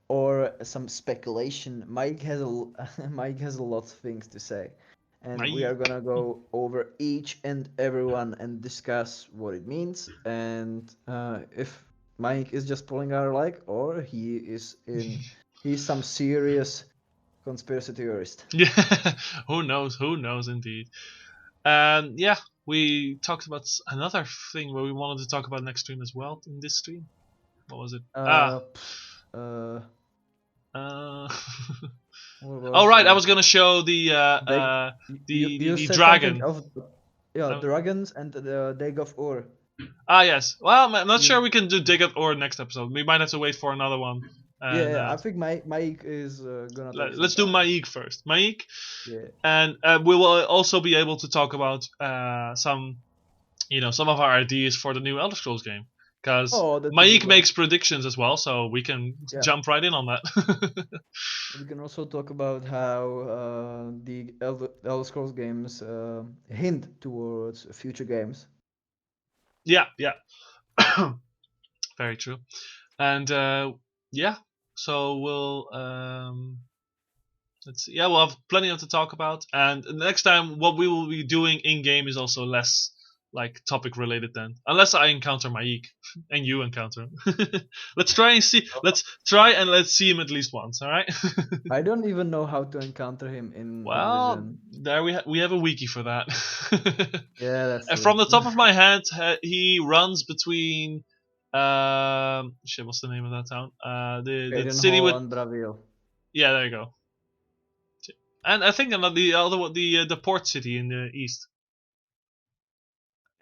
or some speculation. Mike has a lot of things to say. And we are gonna go over each and every one and discuss what it means, and if Mike is just pulling our leg, or he's some serious conspiracy theorist. Yeah, who knows indeed. And yeah, we talked about another thing where we wanted to talk about next stream as well in this stream. What was it? Oh right, I was gonna show the dragon. Dragons and the Dag of Ur. Ah yes. Well, I'm not sure we can do Dag of Ur next episode. We might have to wait for another one. And, I think Maik is gonna. Let's do Maik first. Maik. Yeah. And we will also be able to talk about some of our ideas for the new Elder Scrolls game. Because Maik makes predictions as well, so we can jump right in on that. We can also talk about how the Elder Scrolls games hint towards future games. Yeah. Very true. And so we'll let's see. Yeah, we'll have plenty to talk about. And next time, what we will be doing in game is also less like topic related then, unless I encounter Maik and you encounter him. Let's try and see. Let's see him at least once. All right. I don't even know how to encounter him in Well, Oblivion. there we have a wiki for that. Yeah, that's And true. from the top of my head, he runs between shit. What's the name of that town? The city Hall with and Bravil. yeah. There you go. And I think another the other one, the port city in the east.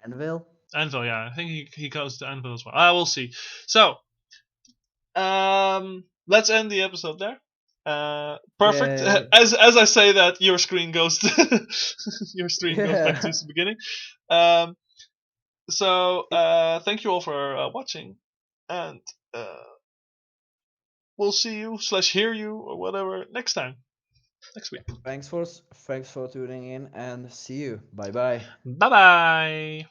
Anvil? Anvil, yeah. I think he goes to Anvil as well. I will see. So, let's end the episode there. Perfect. Yay. As I say that, your screen goes to your screen goes back to Yeah. the beginning. So thank you all for watching, and we'll see you / hear you or whatever next week. Thanks for tuning in and see you. Bye bye. Bye bye.